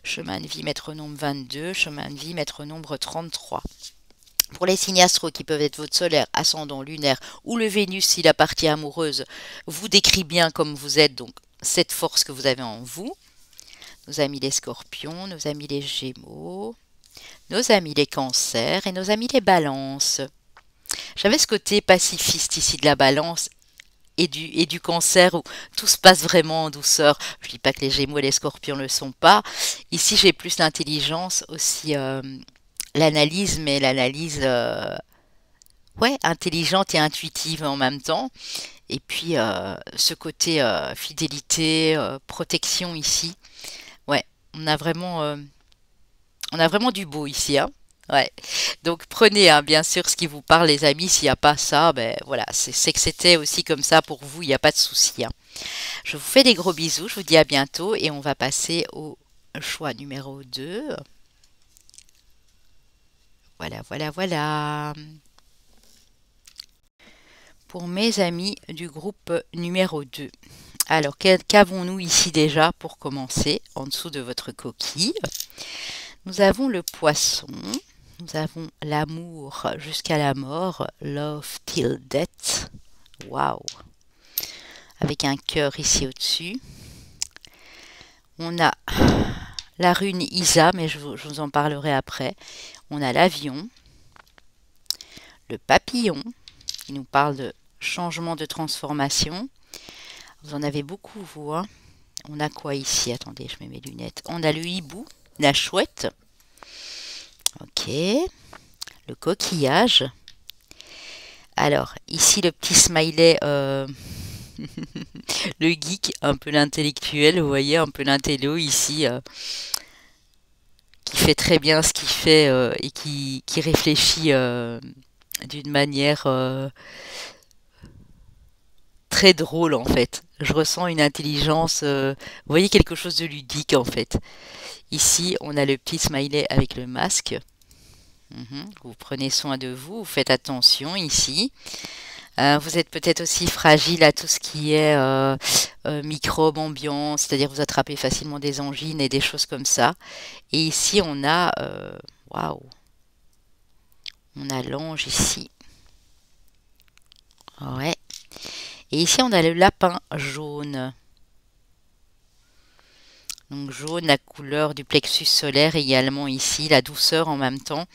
chemin de vie maître nombre 22, chemin de vie maître nombre 33. Pour les signes astro qui peuvent être votre solaire, ascendant, lunaire ou le Vénus si la partie amoureuse vous décrit bien comme vous êtes, donc cette force que vous avez en vous. Nos amis les scorpions, nos amis les gémeaux, nos amis les cancers et nos amis les balances. J'avais ce côté pacifiste ici de la balance et du cancer où tout se passe vraiment en douceur. Je dis pas que les gémeaux et les scorpions ne le sont pas. Ici, j'ai plus l'intelligence aussi, l'analyse, mais l'analyse ouais, intelligente et intuitive en même temps. Et puis ce côté fidélité, protection ici. Ouais, on a vraiment du beau ici, hein. Ouais. Donc prenez hein, bien sûr ce qui vous parle les amis. S'il n'y a pas ça, ben voilà, c'est que c'était aussi comme ça pour vous, il n'y a pas de souci, hein. Je vous fais des gros bisous, je vous dis à bientôt et on va passer au choix numéro 2. Voilà, voilà, voilà. Pour mes amis du groupe numéro 2. Alors, qu'avons-nous ici déjà pour commencer, en dessous de votre coquille? Nous avons le poisson, nous avons l'amour jusqu'à la mort, love till death. Waouh! Avec un cœur ici au-dessus. On a la rune Isa, mais je vous en parlerai après. On a l'avion, le papillon, qui nous parle de changement de transformation. Vous en avez beaucoup, vous, hein? On a quoi ici? Attendez, je mets mes lunettes. On a le hibou, la chouette. Ok. Le coquillage. Alors, ici, le petit smiley le geek, un peu l'intellectuel, vous voyez, un peu l'intello ici, qui fait très bien ce qu'il fait et qui réfléchit d'une manière très drôle en fait. Je ressens une intelligence, vous voyez, quelque chose de ludique en fait. Ici, on a le petit smiley avec le masque. Vous prenez soin de vous, vous faites attention ici. Vous êtes peut-être aussi fragile à tout ce qui est microbes ambiants, c'est-à-dire vous attrapez facilement des angines et des choses comme ça. Et ici, on a, waouh, on a l'ange ici. Ouais. Et ici, on a le lapin jaune. Donc jaune, la couleur du plexus solaire également ici, la douceur en même temps.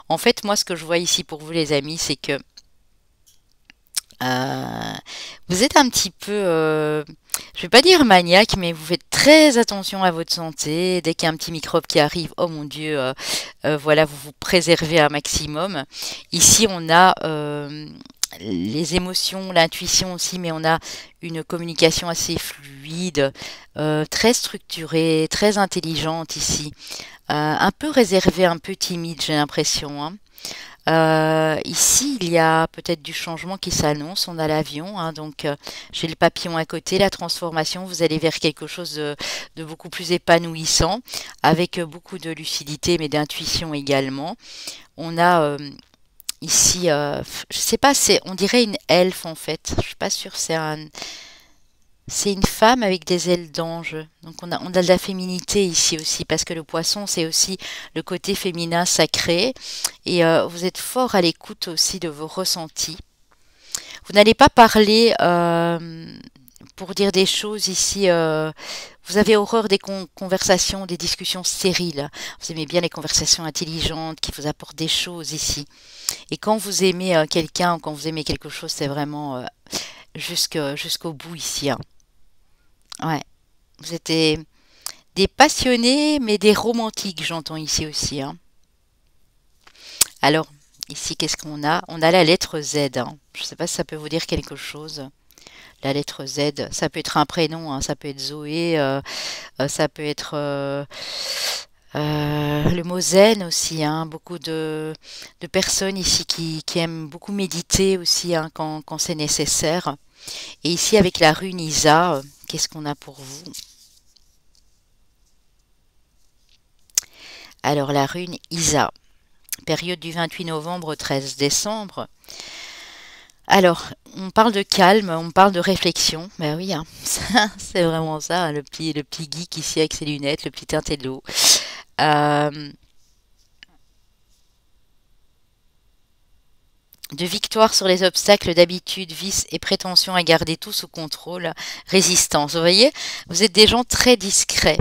En fait, moi, ce que je vois ici pour vous, les amis, c'est que Euh, vous êtes un petit peu, je vais pas dire maniaque, mais vous faites très attention à votre santé. Dès qu'il y a un petit microbe qui arrive, oh mon Dieu, voilà, vous vous préservez un maximum. Ici, on a les émotions, l'intuition aussi, mais on a une communication assez fluide, très structurée, très intelligente ici. Un peu réservée, un peu timide, j'ai l'impression, hein. Ici, il y a peut-être du changement qui s'annonce. On a l'avion, hein, donc j'ai le papillon à côté, la transformation. Vous allez vers quelque chose de beaucoup plus épanouissant, avec beaucoup de lucidité, mais d'intuition également. On a ici, je sais pas, on dirait une elfe en fait. Je suis pas sûre, c'est une femme avec des ailes d'ange. Donc on a de la féminité ici aussi, parce que le poisson, c'est aussi le côté féminin sacré. Et vous êtes fort à l'écoute aussi de vos ressentis. Vous n'allez pas parler pour dire des choses ici. Vous avez horreur des conversations, des discussions stériles. Vous aimez bien les conversations intelligentes qui vous apportent des choses ici. Et quand vous aimez quelqu'un, quand vous aimez quelque chose, c'est vraiment jusqu'au bout ici, hein. Ouais. Vous êtes des passionnés, mais des romantiques, j'entends ici aussi, hein. Alors, ici, qu'est-ce qu'on a? On a la lettre Z, hein. Je ne sais pas si ça peut vous dire quelque chose. La lettre Z, ça peut être un prénom, hein. Ça peut être Zoé, ça peut être le mot zen aussi, hein. Beaucoup de personnes ici qui aiment beaucoup méditer aussi, hein, quand c'est nécessaire. Et ici, avec la rune Isa, qu'est-ce qu'on a pour vous? Alors, la rune Isa, période du 28 novembre au 13 décembre. Alors, on parle de calme, on parle de réflexion. Ben oui, hein, c'est vraiment ça, hein, le petit geek ici avec ses lunettes, le petit intello. Euh, de victoire sur les obstacles d'habitude, vices et prétention à garder tout sous contrôle, résistance. Vous voyez, vous êtes des gens très discrets,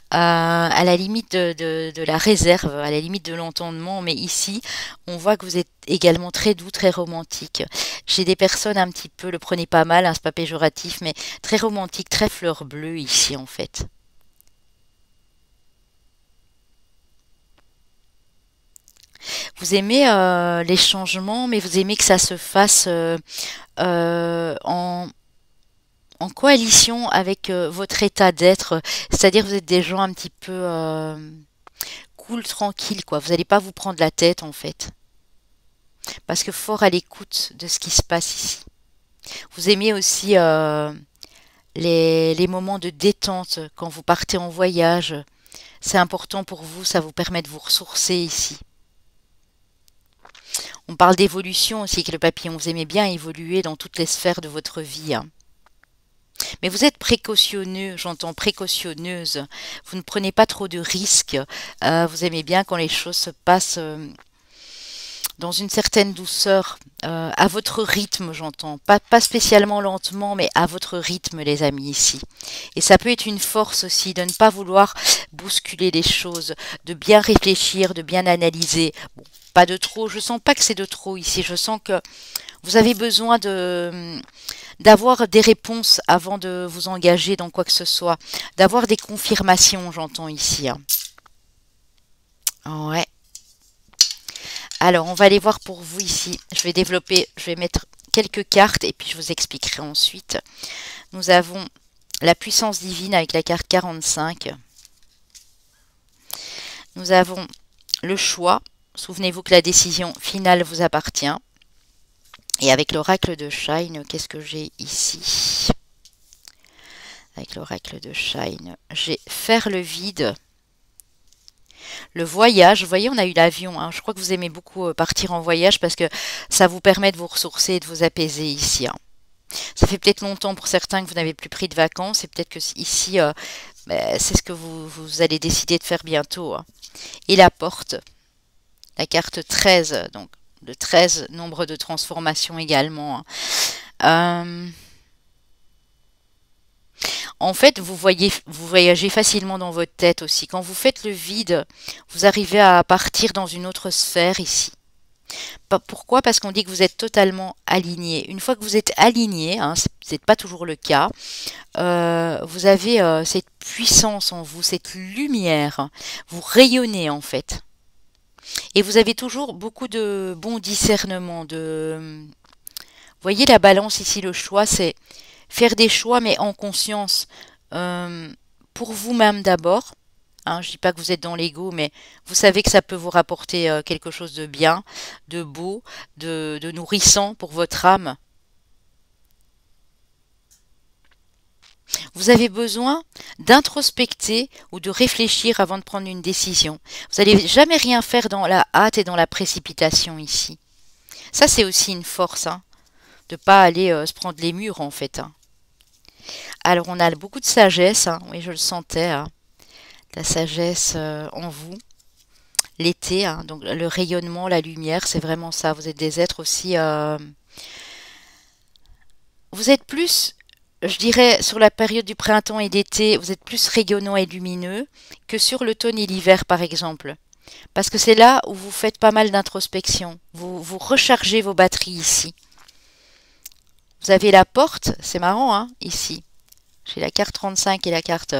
à la limite de la réserve, à la limite de l'entendement, mais ici, on voit que vous êtes également très doux, très romantique. J'ai des personnes un petit peu, le prenez pas mal, hein, c'est pas péjoratif, mais très romantique, très fleur bleue ici en fait. Vous aimez les changements, mais vous aimez que ça se fasse euh, en, en coalition avec votre état d'être. C'est-à-dire vous êtes des gens un petit peu cool, tranquille, quoi. Vous n'allez pas vous prendre la tête, en fait. Parce que fort à l'écoute de ce qui se passe ici. Vous aimez aussi les moments de détente quand vous partez en voyage. C'est important pour vous, ça vous permet de vous ressourcer ici. On parle d'évolution aussi avec le papillon. Vous aimez bien évoluer dans toutes les sphères de votre vie, hein. Mais vous êtes précautionneux, j'entends précautionneuse. Vous ne prenez pas trop de risques. Vous aimez bien quand les choses se passent dans une certaine douceur, à votre rythme, j'entends. Pas spécialement lentement, mais à votre rythme, les amis, ici. Et ça peut être une force aussi de ne pas vouloir bousculer les choses, de bien réfléchir, de bien analyser. Bon, pas de trop, je sens pas que c'est de trop ici. Je sens que vous avez besoin d'avoir des réponses avant de vous engager dans quoi que ce soit, d'avoir des confirmations, j'entends ici, hein. Ouais. Alors, on va aller voir pour vous ici. Je vais développer, je vais mettre quelques cartes et puis je vous expliquerai ensuite. Nous avons la puissance divine avec la carte 45. Nous avons le choix. Souvenez-vous que la décision finale vous appartient. Et avec l'oracle de Shine, qu'est-ce que j'ai ici? Avec l'oracle de Shine, j'ai faire le vide. Le voyage, vous voyez, on a eu l'avion. Hein. Je crois que vous aimez beaucoup partir en voyage parce que ça vous permet de vous ressourcer et de vous apaiser ici. Hein. Ça fait peut-être longtemps pour certains que vous n'avez plus pris de vacances et peut-être que ici, c'est ce que vous allez décider de faire bientôt. Hein. Et la porte, la carte 13, donc le 13, nombre de transformations également. Hein. En fait, vous voyagez facilement dans votre tête aussi. Quand vous faites le vide, vous arrivez à partir dans une autre sphère ici. Pourquoi? Parce qu'on dit que vous êtes totalement aligné. Une fois que vous êtes aligné, hein, ce n'est pas toujours le cas, vous avez cette puissance en vous, cette lumière. Vous rayonnez en fait. Et vous avez toujours beaucoup de bon discernement. Vous voyez la balance ici, le choix, c'est faire des choix, mais en conscience, pour vous-même d'abord. Hein, je ne dis pas que vous êtes dans l'ego, mais vous savez que ça peut vous rapporter quelque chose de bien, de beau, de nourrissant pour votre âme. Vous avez besoin d'introspecter ou de réfléchir avant de prendre une décision. Vous n'allez jamais rien faire dans la hâte et dans la précipitation ici. Ça, c'est aussi une force, hein, de ne pas aller se prendre les murs, en fait. Hein. Alors, on a beaucoup de sagesse, hein, oui, je le sentais, hein, la sagesse en vous. L'été, hein, donc le rayonnement, la lumière, c'est vraiment ça. Vous êtes des êtres aussi... vous êtes plus, je dirais, sur la période du printemps et d'été, vous êtes plus rayonnant et lumineux que sur l'automne et l'hiver, par exemple. Parce que c'est là où vous faites pas mal d'introspection. Vous rechargez vos batteries ici. Vous avez la porte, c'est marrant, hein, ici. J'ai la carte 35 et la carte...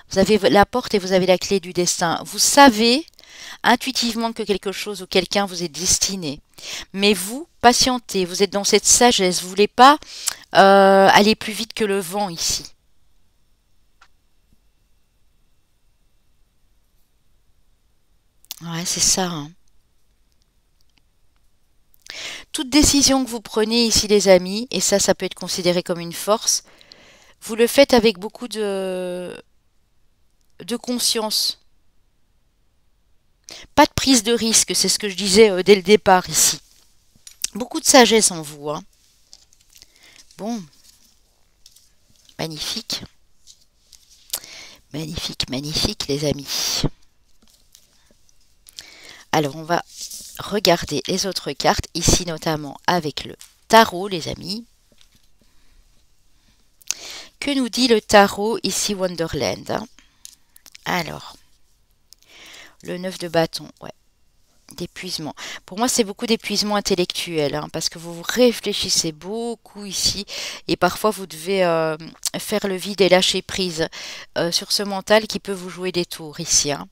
Vous avez la porte et vous avez la clé du destin. Vous savez intuitivement que quelque chose ou quelqu'un vous est destiné. Mais vous, patientez, vous êtes dans cette sagesse. Vous ne voulez pas aller plus vite que le vent ici. Ouais, c'est ça. Hein. Toute décision que vous prenez ici, les amis, et ça peut être considéré comme une force, vous le faites avec beaucoup de conscience. Pas de prise de risque, c'est ce que je disais dès le départ ici. Beaucoup de sagesse en vous. Hein. Bon. Magnifique. Magnifique, magnifique, les amis. Alors, on va regarder les autres cartes, ici notamment avec le tarot, les amis. Que nous dit le tarot ici, Wonderland? Hein? Alors, le 9 de bâton, ouais. D'épuisement. Pour moi, c'est beaucoup d'épuisement intellectuel, hein, parce que vous réfléchissez beaucoup ici, et parfois vous devez faire le vide et lâcher prise sur ce mental qui peut vous jouer des tours ici. Hein.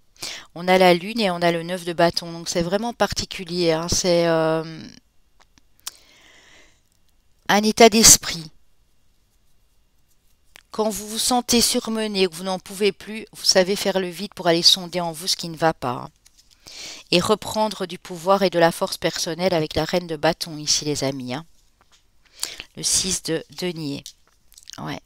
On a la lune et on a le 9 de bâton, donc c'est vraiment particulier. Hein, c'est un état d'esprit. Quand vous vous sentez surmené ou que vous n'en pouvez plus, vous savez faire le vide pour aller sonder en vous ce qui ne va pas. Hein. Et reprendre du pouvoir et de la force personnelle avec la reine de bâton ici, les amis. Hein. Le 6 de denier. Ouais.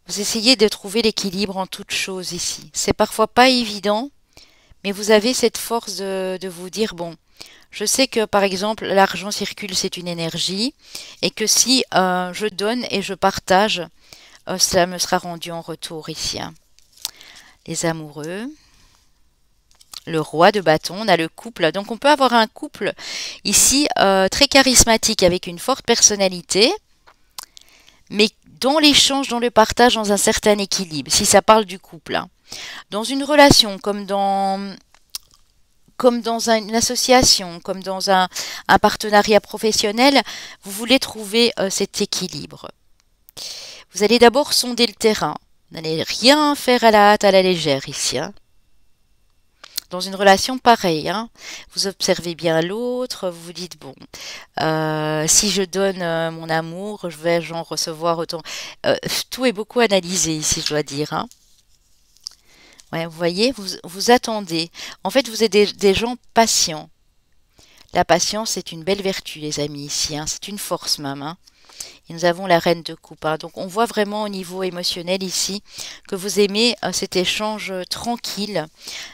Vous essayez de trouver l'équilibre en toute chose ici. C'est parfois pas évident, mais vous avez cette force de vous dire, bon, je sais que par exemple, l'argent circule, c'est une énergie, et que si je donne et je partage, cela me sera rendu en retour ici. Hein. Les amoureux. Le roi de bâton, on a le couple. Donc on peut avoir un couple ici très charismatique avec une forte personnalité, mais dans l'échange, dans le partage, dans un certain équilibre, si ça parle du couple. Hein. Dans une relation, comme dans une association, comme dans un partenariat professionnel, vous voulez trouver cet équilibre. Vous allez d'abord sonder le terrain. Vous n'allez rien faire à la hâte, à la légère ici. Hein. dans une relation pareille, hein. Vous observez bien l'autre, vous vous dites, bon, si je donne mon amour, je vais en recevoir autant. Tout est beaucoup analysé ici, je dois dire, hein. Ouais, vous voyez, vous attendez. En fait, vous êtes des gens patients. La patience est une belle vertu, les amis, ici, hein. C'est une force même, hein. Et nous avons la reine de coupe, hein. Donc on voit vraiment au niveau émotionnel ici que vous aimez cet échange tranquille,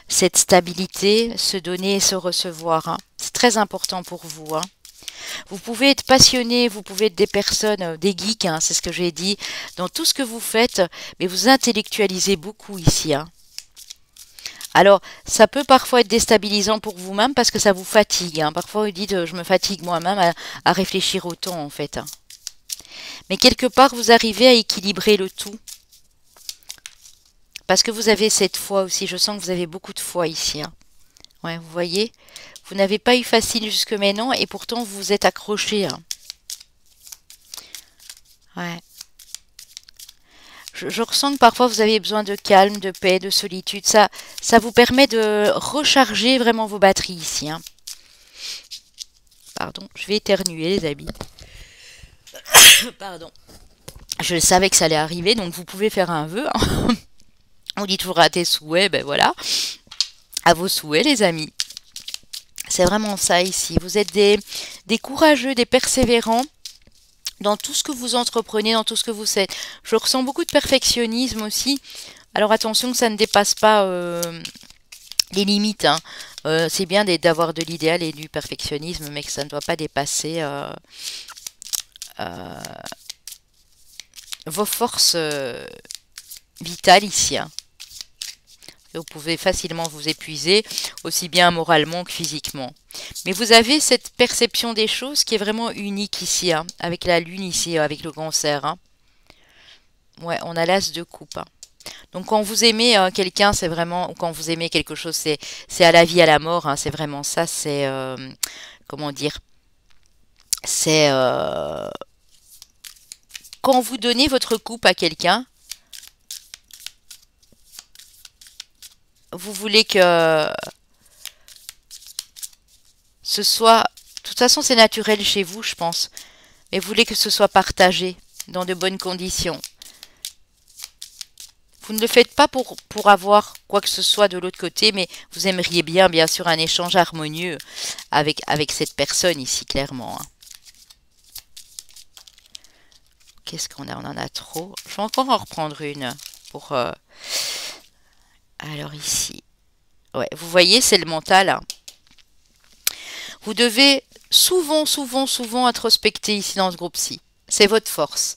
cette stabilité, se donner et se recevoir, hein. C'est très important pour vous, hein. Vous pouvez être passionné, vous pouvez être des personnes, des geeks, hein, c'est ce que j'ai dit, dans tout ce que vous faites, mais vous intellectualisez beaucoup ici, hein. Alors, ça peut parfois être déstabilisant pour vous-même parce que ça vous fatigue, hein. Parfois, vous dites, je me fatigue moi-même à réfléchir autant, en fait, hein. Mais quelque part, vous arrivez à équilibrer le tout. Parce que vous avez cette foi aussi. Je sens que vous avez beaucoup de foi ici, hein. Ouais, vous voyez, vous n'avez pas eu facile jusque maintenant et pourtant vous vous êtes accroché, hein. Ouais. Je ressens que parfois vous avez besoin de calme, de paix, de solitude. Ça vous permet de recharger vraiment vos batteries ici, hein. Pardon, je vais éternuer, les amis. Pardon. Je savais que ça allait arriver, donc vous pouvez faire un vœu, hein. On dit toujours à tes souhaits, ben voilà. À vos souhaits, les amis. C'est vraiment ça ici. Vous êtes des courageux, des persévérants dans tout ce que vous entreprenez, dans tout ce que vous faites. Je ressens beaucoup de perfectionnisme aussi. Alors attention que ça ne dépasse pas les limites, hein. C'est bien d'avoir de l'idéal et du perfectionnisme, mais que ça ne doit pas dépasser euh, vos forces vitales ici, hein. Vous pouvez facilement vous épuiser, aussi bien moralement que physiquement. Mais vous avez cette perception des choses qui est vraiment unique ici, hein, avec la lune ici, avec le cancer, hein. Ouais, on a l'as de coupe, hein. Donc quand vous aimez quelqu'un, c'est vraiment, ou quand vous aimez quelque chose, c'est à la vie, à la mort, hein, c'est vraiment ça, c'est, comment dire, c'est quand vous donnez votre coupe à quelqu'un, vous voulez que ce soit... De toute façon, c'est naturel chez vous, je pense. Mais vous voulez que ce soit partagé dans de bonnes conditions. Vous ne le faites pas pour avoir quoi que ce soit de l'autre côté, mais vous aimeriez bien sûr, un échange harmonieux avec cette personne ici, clairement, hein. Qu'est-ce qu'on a? On en a trop. Je vais encore en reprendre une pour... Alors ici. Ouais, vous voyez, c'est le mental, hein. Vous devez souvent introspecter ici dans ce groupe-ci. C'est votre force.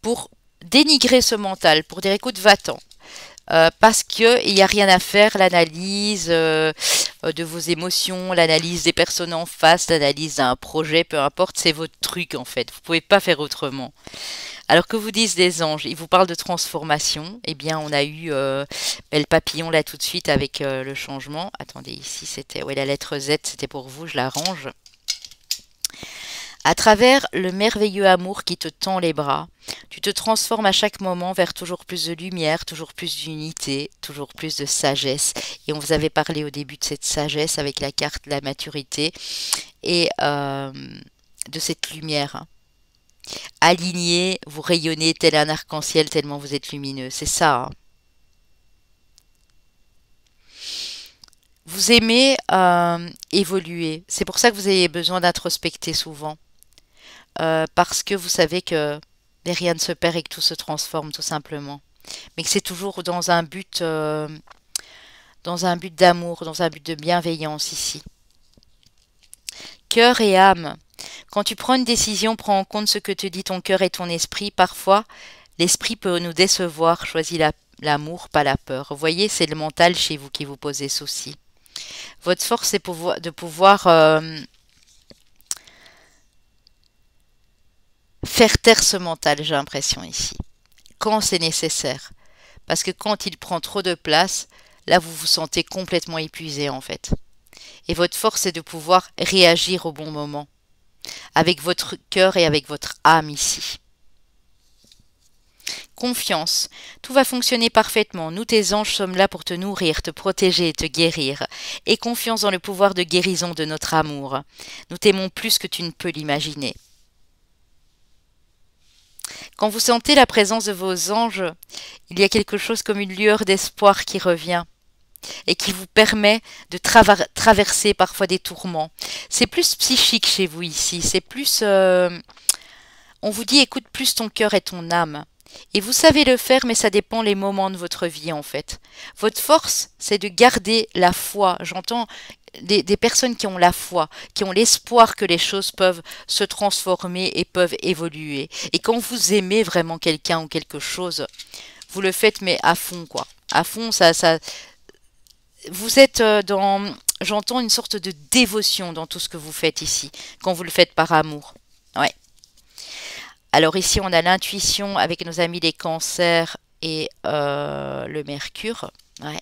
Pour dénigrer ce mental, pour dire écoute, va-t'en. Parce qu'il n'y a rien à faire, l'analyse de vos émotions, l'analyse des personnes en face, l'analyse d'un projet, peu importe, c'est votre truc en fait. Vous ne pouvez pas faire autrement. Alors que vous disent les anges, ils vous parlent de transformation. Eh bien, on a eu le papillon là tout de suite avec le changement. Attendez, ici c'était, ouais, la lettre Z, c'était pour vous, je la range. À travers le merveilleux amour qui te tend les bras, tu te transformes à chaque moment vers toujours plus de lumière, toujours plus d'unité, toujours plus de sagesse. Et on vous avait parlé au début de cette sagesse avec la carte de la maturité et de cette lumière, hein. Aligné, vous rayonnez tel un arc-en-ciel tellement vous êtes lumineux. C'est ça, hein. Vous aimez évoluer. C'est pour ça que vous avez besoin d'introspecter souvent. Parce que vous savez que rien ne se perd et que tout se transforme tout simplement. Mais que c'est toujours dans un but d'amour, dans un but de bienveillance ici. Cœur et âme. Quand tu prends une décision, prends en compte ce que te dit ton cœur et ton esprit. Parfois, l'esprit peut nous décevoir. Choisis l'amour, pas la peur. Vous voyez, c'est le mental chez vous qui vous pose des soucis. Votre force, c'est de pouvoir faire taire ce mental, j'ai l'impression ici. Quand c'est nécessaire. Parce que quand il prend trop de place, là, vous vous sentez complètement épuisé, en fait. Et votre force, c'est de pouvoir réagir au bon moment. Avec votre cœur et avec votre âme ici. Confiance. Tout va fonctionner parfaitement. Nous, tes anges, sommes là pour te nourrir, te protéger et te guérir. Et confiance dans le pouvoir de guérison de notre amour. Nous t'aimons plus que tu ne peux l'imaginer. Quand vous sentez la présence de vos anges, il y a quelque chose comme une lueur d'espoir qui revient et qui vous permet de traverser parfois des tourments. C'est plus psychique chez vous ici, c'est plus... on vous dit écoute plus ton cœur et ton âme. Et vous savez le faire, mais ça dépend les moments de votre vie en fait. Votre force, c'est de garder la foi. J'entends des personnes qui ont la foi, qui ont l'espoir que les choses peuvent se transformer et peuvent évoluer. Et quand vous aimez vraiment quelqu'un ou quelque chose, vous le faites mais à fond quoi. À fond, vous êtes j'entends une sorte de dévotion dans tout ce que vous faites ici, quand vous le faites par amour. Ouais. Alors ici, on a l'intuition avec nos amis les cancers et le mercure. Ouais.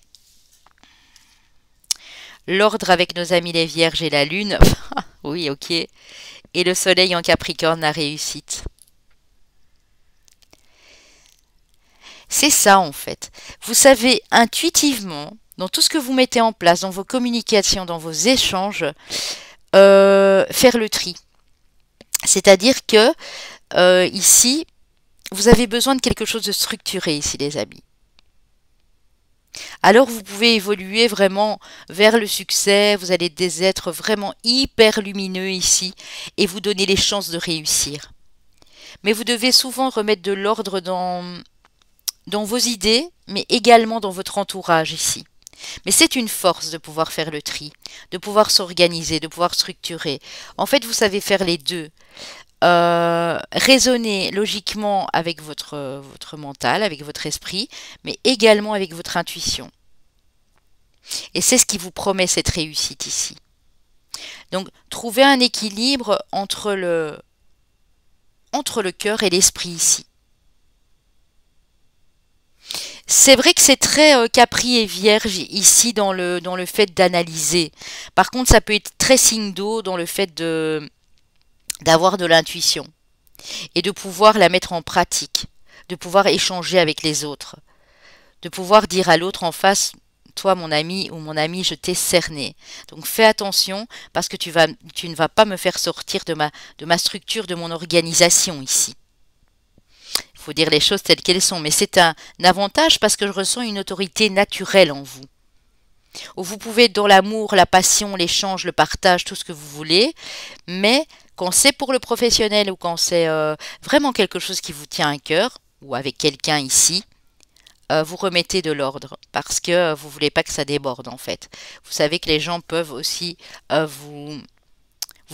L'ordre avec nos amis les vierges et la lune. Oui, ok. Et le soleil en capricorne, la réussite. C'est ça en fait. Vous savez intuitivement, dans tout ce que vous mettez en place, dans vos communications, dans vos échanges, faire le tri. C'est-à-dire que ici, vous avez besoin de quelque chose de structuré ici, les amis. Alors vous pouvez évoluer vraiment vers le succès, vous allez des êtres vraiment hyper lumineux ici et vous donner les chances de réussir. Mais vous devez souvent remettre de l'ordre dans vos idées, mais également dans votre entourage ici. Mais c'est une force de pouvoir faire le tri, de pouvoir s'organiser, de pouvoir structurer. En fait, vous savez faire les deux. Raisonner logiquement avec votre mental, avec votre esprit, mais également avec votre intuition. Et c'est ce qui vous promet cette réussite ici. Donc, trouvez un équilibre entre le cœur et l'esprit ici. C'est vrai que c'est très Capri et Vierge ici dans le fait d'analyser. Par contre, ça peut être très signe d'eau dans le fait d'avoir de l'intuition et de pouvoir la mettre en pratique, de pouvoir échanger avec les autres, de pouvoir dire à l'autre en face, toi mon ami ou mon ami, je t'ai cerné. Donc fais attention parce que tu ne vas pas me faire sortir de ma structure, de mon organisation ici. Il faut dire les choses telles qu'elles sont, mais c'est un avantage parce que je ressens une autorité naturelle en vous. Où vous pouvez être dans l'amour, la passion, l'échange, le partage, tout ce que vous voulez, mais quand c'est pour le professionnel ou quand c'est vraiment quelque chose qui vous tient à cœur, ou avec quelqu'un ici, vous remettez de l'ordre parce que vous voulez pas que ça déborde en fait. Vous savez que les gens peuvent aussi vous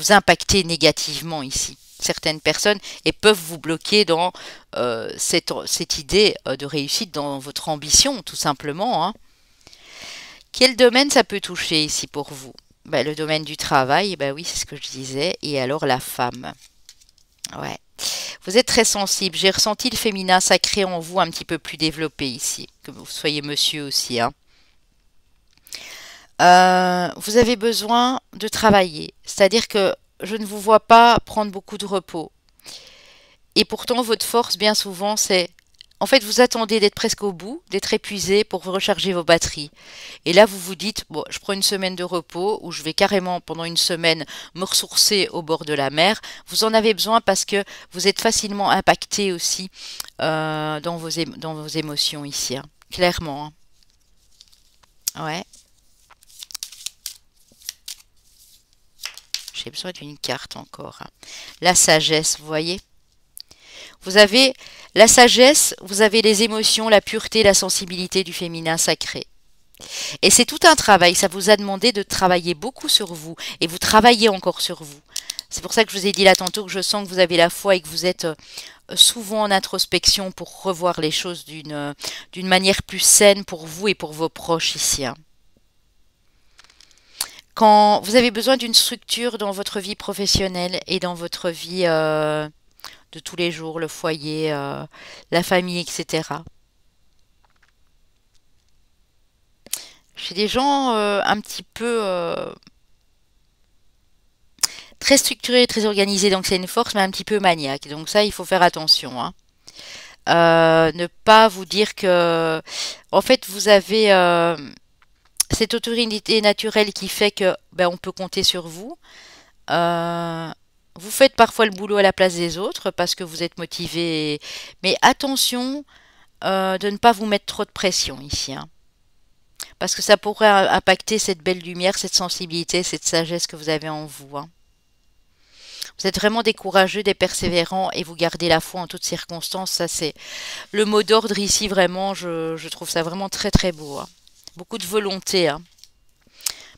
impacter négativement ici. Certaines personnes et peuvent vous bloquer dans cette idée de réussite, dans votre ambition tout simplement. Hein. Quel domaine ça peut toucher ici pour vous? Ben, le domaine du travail, ben oui, c'est ce que je disais. Et alors la femme. Ouais. Vous êtes très sensible. J'ai ressenti le féminin sacré en vous un petit peu plus développé ici. Que vous soyez monsieur aussi. Hein. Vous avez besoin de travailler. C'est-à-dire que je ne vous vois pas prendre beaucoup de repos. Et pourtant, votre force, bien souvent, c'est... En fait, vous attendez d'être presque au bout, d'être épuisé pour recharger vos batteries. Et là, vous vous dites, bon, je prends une semaine de repos ou je vais carrément, pendant une semaine, me ressourcer au bord de la mer. Vous en avez besoin parce que vous êtes facilement impacté aussi dans vos émotions ici. Hein. Clairement. Hein. Ouais. J'ai besoin d'une carte encore. Hein. La sagesse, vous voyez? Vous avez la sagesse, vous avez les émotions, la pureté, la sensibilité du féminin sacré. Et c'est tout un travail, ça vous a demandé de travailler beaucoup sur vous, et vous travaillez encore sur vous. C'est pour ça que je vous ai dit là tantôt que je sens que vous avez la foi et que vous êtes souvent en introspection pour revoir les choses d'une manière plus saine pour vous et pour vos proches ici. Hein. Quand vous avez besoin d'une structure dans votre vie professionnelle et dans votre vie de tous les jours, le foyer, la famille, etc. Chez des gens un petit peu très structurés, très organisés, donc c'est une force, mais un petit peu maniaque. Donc ça, il faut faire attention. Hein. Ne pas vous dire que, en fait, vous avez cette autorité naturelle qui fait que ben, on peut compter sur vous. Euh, Vous faites parfois le boulot à la place des autres parce que vous êtes motivé, mais attention de ne pas vous mettre trop de pression ici, hein, parce que ça pourrait impacter cette belle lumière, cette sensibilité, cette sagesse que vous avez en vous, hein. Vous êtes vraiment des courageux, des persévérants et vous gardez la foi en toutes circonstances. Ça, c'est le mot d'ordre ici, vraiment. Je trouve ça vraiment très très beau, hein. Beaucoup de volonté, hein.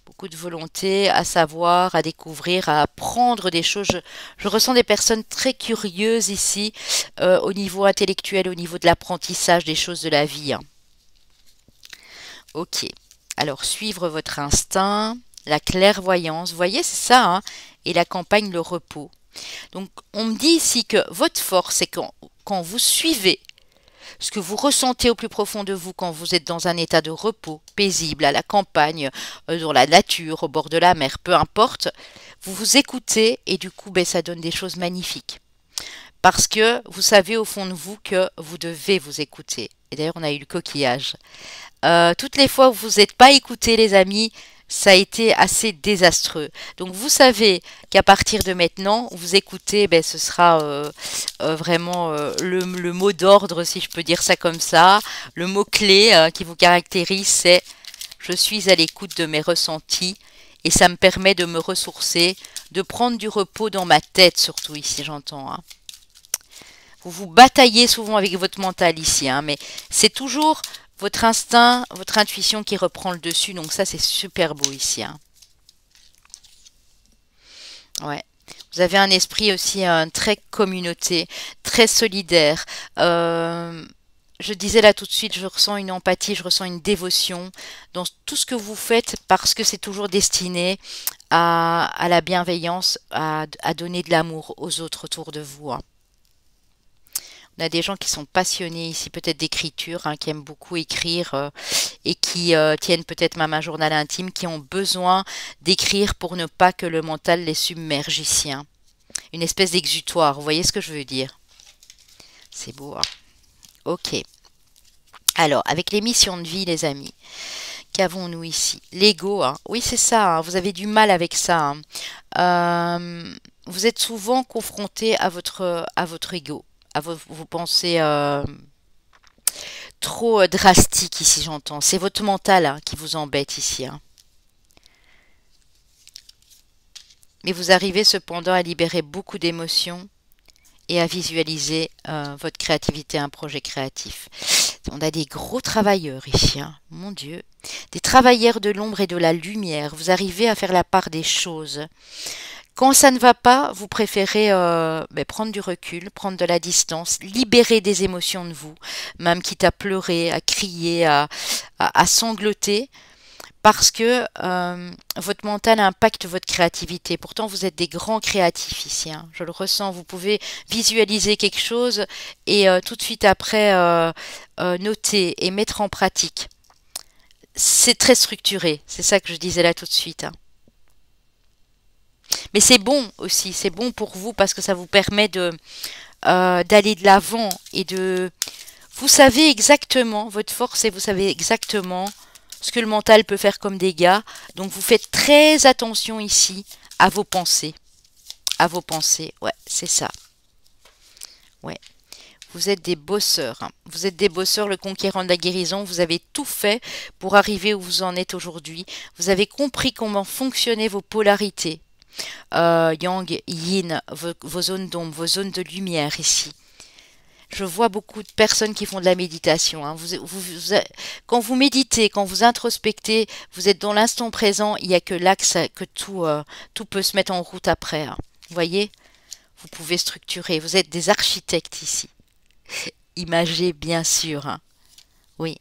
Beaucoup de volonté à savoir, à découvrir, à apprendre des choses. Je ressens des personnes très curieuses ici, au niveau intellectuel, au niveau de l'apprentissage des choses de la vie, hein. Ok. Alors, suivre votre instinct, la clairvoyance, vous voyez, c'est ça, hein, et la campagne, le repos. Donc, on me dit ici que votre force, c'est quand vous suivez ce que vous ressentez au plus profond de vous, quand vous êtes dans un état de repos, paisible, à la campagne, dans la nature, au bord de la mer, peu importe, vous vous écoutez et du coup, ben, ça donne des choses magnifiques. Parce que vous savez au fond de vous que vous devez vous écouter. Et d'ailleurs, on a eu le coquillage. Toutes les fois où vous n'êtes pas écoutés, les amis, ça a été assez désastreux. Donc vous savez qu'à partir de maintenant, vous écoutez, ben, ce sera vraiment le mot d'ordre, si je peux dire ça comme ça. Le mot-clé qui vous caractérise, c'est je suis à l'écoute de mes ressentis et ça me permet de me ressourcer, de prendre du repos dans ma tête, surtout ici, j'entends, hein. Vous vous bataillez souvent avec votre mental ici, hein, mais c'est toujours votre instinct, votre intuition qui reprend le dessus. Donc ça, c'est super beau ici, hein. Ouais. Vous avez un esprit aussi très communauté, très solidaire. Je disais là tout de suite, je ressens une empathie, je ressens une dévotion dans tout ce que vous faites parce que c'est toujours destiné à la bienveillance, à donner de l'amour aux autres autour de vous, hein. On a des gens qui sont passionnés ici, peut-être d'écriture, hein, qui aiment beaucoup écrire et qui tiennent peut-être même un journal intime, qui ont besoin d'écrire pour ne pas que le mental les submerge ici, hein. Une espèce d'exutoire, vous voyez ce que je veux dire? C'est beau, hein. Ok. Alors, avec les missions de vie, les amis, qu'avons-nous ici? L'ego, hein. Oui, c'est ça, hein. Vous avez du mal avec ça, hein. Vous êtes souvent confronté à votre ego, à vos pensées trop drastiques ici, j'entends. C'est votre mental, hein, qui vous embête ici, hein. Mais vous arrivez cependant à libérer beaucoup d'émotions et à visualiser votre créativité, un projet créatif. On a des gros travailleurs ici, hein, mon Dieu. Des travailleurs de l'ombre et de la lumière. Vous arrivez à faire la part des choses. Quand ça ne va pas, vous préférez prendre du recul, prendre de la distance, libérer des émotions de vous, même quitte à pleurer, à crier, à sangloter, parce que votre mental impacte votre créativité. Pourtant, vous êtes des grands créatifs ici, hein. Je le ressens. Vous pouvez visualiser quelque chose et tout de suite après noter et mettre en pratique. C'est très structuré. C'est ça que je disais là tout de suite, hein. Mais c'est bon aussi. C'est bon pour vous parce que ça vous permet d'aller de l'avant et de... Vous savez exactement votre force et vous savez exactement ce que le mental peut faire comme dégâts. Donc vous faites très attention ici à vos pensées. À vos pensées, ouais, c'est ça. Ouais. Vous êtes des bosseurs, hein. Vous êtes des bosseurs, le conquérant de la guérison. Vous avez tout fait pour arriver où vous en êtes aujourd'hui. Vous avez compris comment fonctionnaient vos polarités. Yang, Yin, vos zones d'ombre, vos zones de lumière ici. Je vois beaucoup de personnes qui font de la méditation, hein. Quand vous méditez, quand vous introspectez, vous êtes dans l'instant présent, il n'y a que là que tout peut se mettre en route après, hein. Vous voyez? Vous pouvez structurer. Vous êtes des architectes ici. Imagez, bien sûr, hein. Oui.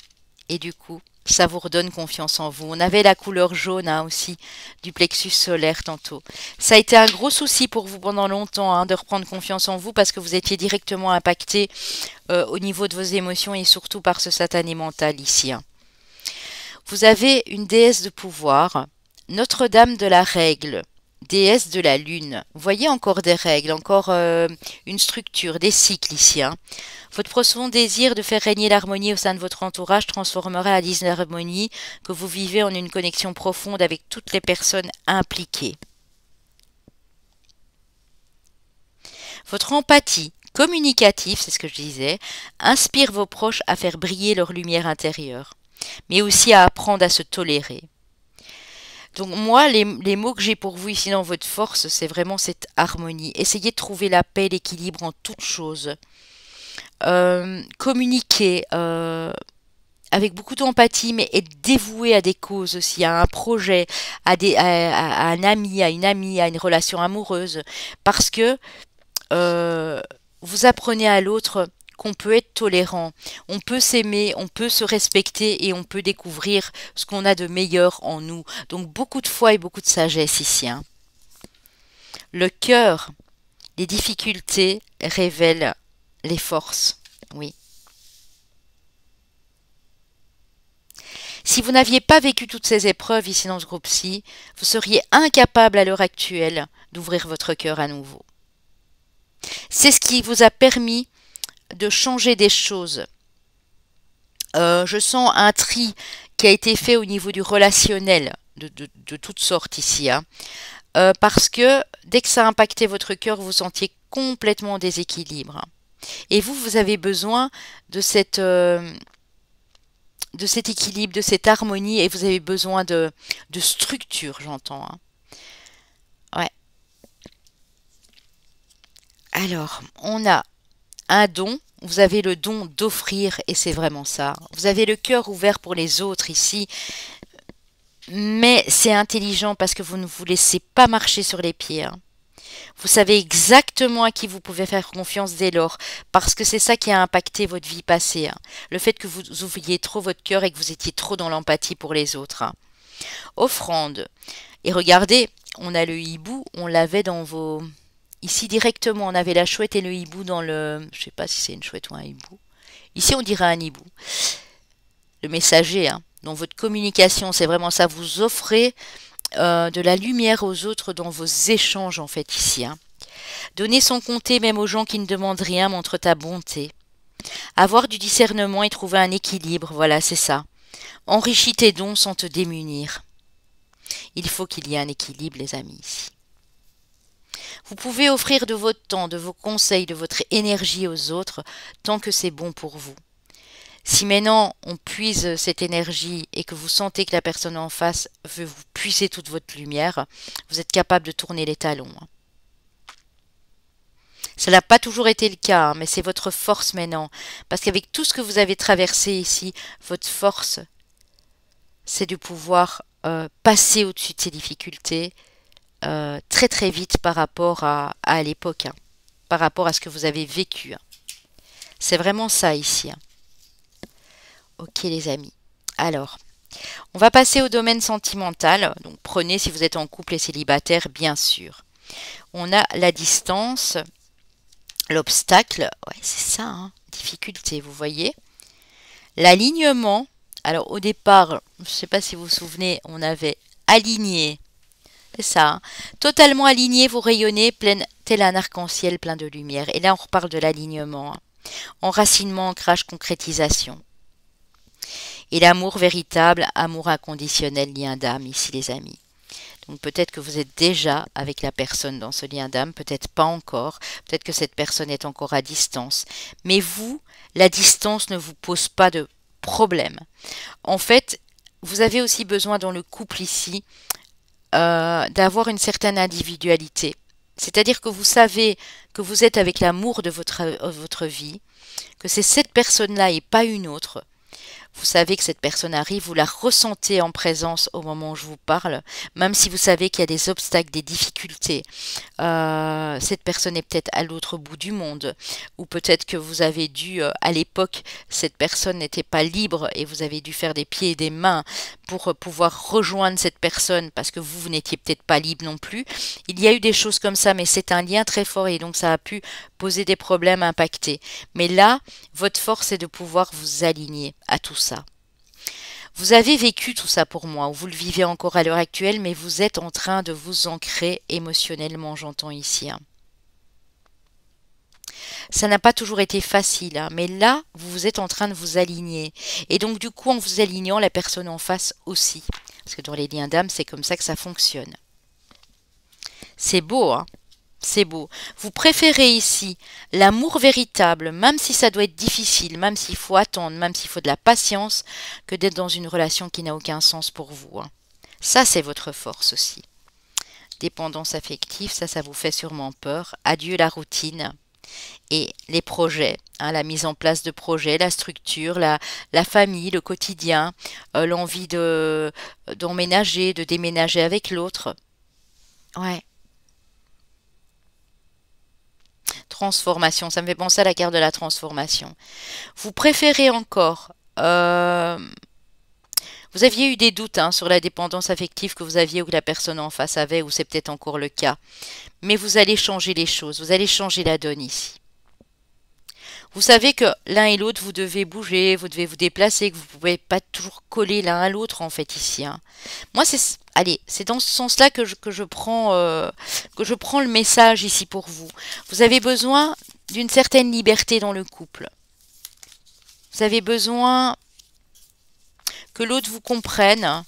Et du coup, ça vous redonne confiance en vous. On avait la couleur jaune, hein, aussi du plexus solaire tantôt. Ça a été un gros souci pour vous pendant longtemps, hein, de reprendre confiance en vous parce que vous étiez directement impacté au niveau de vos émotions et surtout par ce satané mental ici, hein. Vous avez une déesse de pouvoir, Notre-Dame de la Règle, déesse de la Lune. Vous voyez encore des règles, encore une structure, des cycles ici, hein. Votre profond désir de faire régner l'harmonie au sein de votre entourage transformera la disharmonie que vous vivez en une connexion profonde avec toutes les personnes impliquées. Votre empathie communicative, c'est ce que je disais, inspire vos proches à faire briller leur lumière intérieure, mais aussi à apprendre à se tolérer. Donc moi, les mots que j'ai pour vous ici dans votre force, c'est vraiment cette harmonie. Essayez de trouver la paix, l'équilibre en toutes choses. Communiquer avec beaucoup d'empathie, mais être dévoué à des causes aussi, à un projet, à un ami, à une amie, à une relation amoureuse. Parce que vous apprenez à l'autre qu'on peut être tolérant, on peut s'aimer, on peut se respecter et on peut découvrir ce qu'on a de meilleur en nous. Donc beaucoup de foi et beaucoup de sagesse ici, hein. Le cœur, les difficultés révèlent les forces. Oui. Si vous n'aviez pas vécu toutes ces épreuves ici dans ce groupe-ci, vous seriez incapable à l'heure actuelle d'ouvrir votre cœur à nouveau. C'est ce qui vous a permis de changer des choses. Je sens un tri qui a été fait au niveau du relationnel, de toutes sortes ici, hein. Parce que dès que ça a impacté votre cœur, vous vous sentiez complètement en déséquilibre. Et vous avez besoin de cet équilibre, de cette harmonie, et vous avez besoin de structure, j'entends, hein. Ouais. Alors, on a un don, vous avez le don d'offrir, et c'est vraiment ça. Vous avez le cœur ouvert pour les autres ici, mais c'est intelligent parce que vous ne vous laissez pas marcher sur les pieds, hein. Vous savez exactement à qui vous pouvez faire confiance dès lors, parce que c'est ça qui a impacté votre vie passée, hein. Le fait que vous ouvriez trop votre cœur et que vous étiez trop dans l'empathie pour les autres, hein. Offrande. Et regardez, on a le hibou, on l'avait dans vos... Ici directement, on avait la chouette et le hibou dans le... Je sais pas si c'est une chouette ou un hibou. Ici, on dirait un hibou. Le messager, hein. Dans votre communication, c'est vraiment ça. Vous offrez de la lumière aux autres dans vos échanges, en fait, ici, hein. Donner sans compter même aux gens qui ne demandent rien montre ta bonté. Avoir du discernement et trouver un équilibre, voilà, c'est ça. Enrichis tes dons sans te démunir. Il faut qu'il y ait un équilibre, les amis, ici. Vous pouvez offrir de votre temps, de vos conseils, de votre énergie aux autres, tant que c'est bon pour vous. Si maintenant on puise cette énergie et que vous sentez que la personne en face veut vous puiser toute votre lumière, vous êtes capable de tourner les talons. Ça n'a pas toujours été le cas, hein, mais c'est votre force maintenant. Parce qu'avec tout ce que vous avez traversé ici, votre force, c'est de pouvoir passer au-dessus de ces difficultés très très vite par rapport à l'époque, hein, par rapport à ce que vous avez vécu, hein. C'est vraiment ça ici, hein. Ok les amis. Alors, on va passer au domaine sentimental. Donc prenez si vous êtes en couple et célibataire, bien sûr. On a la distance, l'obstacle, ouais c'est ça, hein, difficulté, vous voyez. L'alignement, alors au départ, je ne sais pas si vous vous souvenez, on avait aligné, c'est ça, hein, totalement aligné, vous rayonnez tel un arc-en-ciel plein de lumière. Et là on reparle de l'alignement, hein. Enracinement, ancrage, concrétisation. Et l'amour véritable, amour inconditionnel, lien d'âme ici les amis. Donc peut-être que vous êtes déjà avec la personne dans ce lien d'âme, peut-être pas encore, peut-être que cette personne est encore à distance. Mais vous, la distance ne vous pose pas de problème. En fait, vous avez aussi besoin dans le couple ici d'avoir une certaine individualité. C'est-à-dire que vous savez que vous êtes avec l'amour de votre vie, que c'est cette personne-là et pas une autre. Vous savez que cette personne arrive, vous la ressentez en présence au moment où je vous parle, même si vous savez qu'il y a des obstacles, des difficultés. Cette personne est peut-être à l'autre bout du monde, ou peut-être que vous avez dû, à l'époque, cette personne n'était pas libre et vous avez dû faire des pieds et des mains pour pouvoir rejoindre cette personne parce que vous n'étiez peut-être pas libre non plus. Il y a eu des choses comme ça, mais c'est un lien très fort et donc ça a pu poser des problèmes, impacter. Mais là, votre force est de pouvoir vous aligner à tout ça. Vous avez vécu tout ça pour moi, ou vous le vivez encore à l'heure actuelle, mais vous êtes en train de vous ancrer émotionnellement, j'entends ici, hein. Ça n'a pas toujours été facile, hein, mais là, vous êtes en train de vous aligner. Et donc, du coup, en vous alignant, la personne en face aussi. Parce que dans les liens d'âme, c'est comme ça que ça fonctionne. C'est beau, hein? C'est beau. Vous préférez ici l'amour véritable, même si ça doit être difficile, même s'il faut attendre, même s'il faut de la patience, que d'être dans une relation qui n'a aucun sens pour vous, hein. Ça, c'est votre force aussi. Dépendance affective, ça vous fait sûrement peur. Adieu la routine et les projets, hein, la mise en place de projets, la structure, la famille, le quotidien, l'envie d'emménager, de déménager avec l'autre. Ouais. Transformation, ça me fait penser à la carte de la transformation. Vous préférez encore, vous aviez eu des doutes, hein, sur la dépendance affective que vous aviez ou que la personne en face avait, ou c'est peut-être encore le cas. Mais vous allez changer les choses, vous allez changer la donne ici. Vous savez que l'un et l'autre, vous devez bouger, vous devez vous déplacer, que vous ne pouvez pas toujours coller l'un à l'autre en fait ici, hein. Moi, c'est dans ce sens-là que je prends le message ici pour vous. Vous avez besoin d'une certaine liberté dans le couple. Vous avez besoin que l'autre vous comprenne.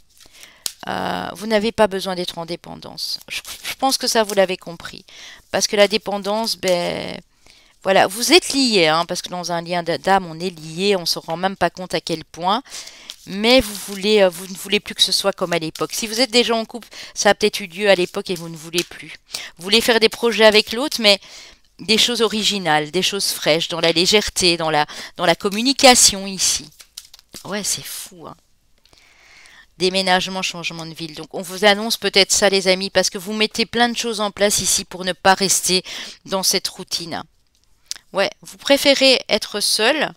Vous n'avez pas besoin d'être en dépendance. Je pense que ça, vous l'avez compris. Parce que la dépendance, ben, voilà, vous êtes liés, hein, parce que dans un lien d'âme, on est liés, on ne se rend même pas compte à quel point. Mais vous ne voulez plus que ce soit comme à l'époque. Si vous êtes déjà en couple, ça a peut-être eu lieu à l'époque et vous ne voulez plus. Vous voulez faire des projets avec l'autre, mais des choses originales, des choses fraîches, dans la légèreté, dans la communication ici. Ouais, c'est fou, hein. Déménagement, changement de ville. Donc on vous annonce peut-être ça les amis, parce que vous mettez plein de choses en place ici pour ne pas rester dans cette routine. Ouais, vous préférez être seul,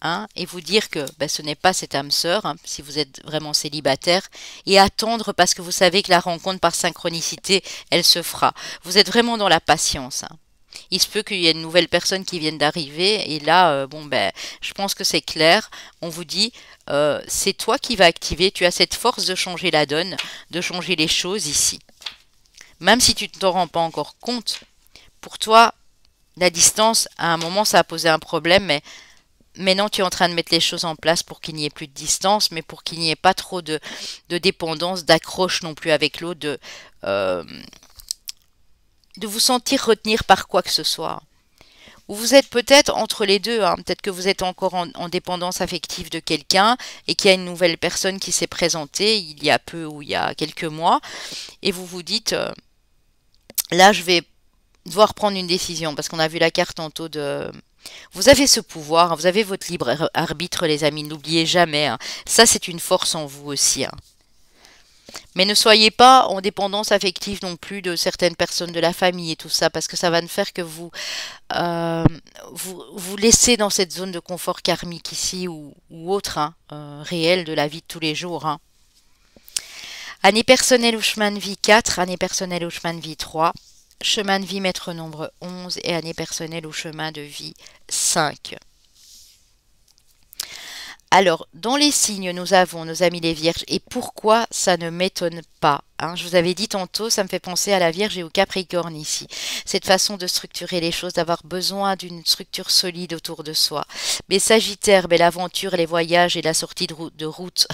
hein, et vous dire que ben, ce n'est pas cette âme sœur, hein, si vous êtes vraiment célibataire, et attendre parce que vous savez que la rencontre par synchronicité, elle se fera. Vous êtes vraiment dans la patience, hein. Il se peut qu'il y ait une nouvelle personne qui vienne d'arriver et là, bon ben, je pense que c'est clair. On vous dit, c'est toi qui vas activer. Tu as cette force de changer la donne, de changer les choses ici. Même si tu ne t'en rends pas encore compte, pour toi, la distance, à un moment, ça a posé un problème, mais maintenant tu es en train de mettre les choses en place pour qu'il n'y ait plus de distance, mais pour qu'il n'y ait pas trop de dépendance, d'accroche non plus avec l'autre, de vous sentir retenir par quoi que ce soit. Ou vous êtes peut-être entre les deux, hein. Peut-être que vous êtes encore en dépendance affective de quelqu'un et qu'il y a une nouvelle personne qui s'est présentée il y a peu ou il y a quelques mois et vous vous dites, là je vais devoir prendre une décision parce qu'on a vu la carte tantôt de... Vous avez ce pouvoir, hein, vous avez votre libre arbitre les amis, n'oubliez jamais, hein. Ça c'est une force en vous aussi, hein. Mais ne soyez pas en dépendance affective non plus de certaines personnes de la famille et tout ça, parce que ça va ne faire que euh, vous laissez dans cette zone de confort karmique ici ou autre, hein, réel de la vie de tous les jours, hein. Année personnelle ou chemin de vie 4, année personnelle ou chemin de vie 3, chemin de vie maître nombre 11 et année personnelle ou chemin de vie 5. Alors, dans les signes, nous avons nos amis les vierges. Et pourquoi ça ne m'étonne pas, hein? Je vous avais dit tantôt, ça me fait penser à la Vierge et au Capricorne ici. Cette façon de structurer les choses, d'avoir besoin d'une structure solide autour de soi. Mais Sagittaire, mais l'aventure, les voyages et la sortie de route,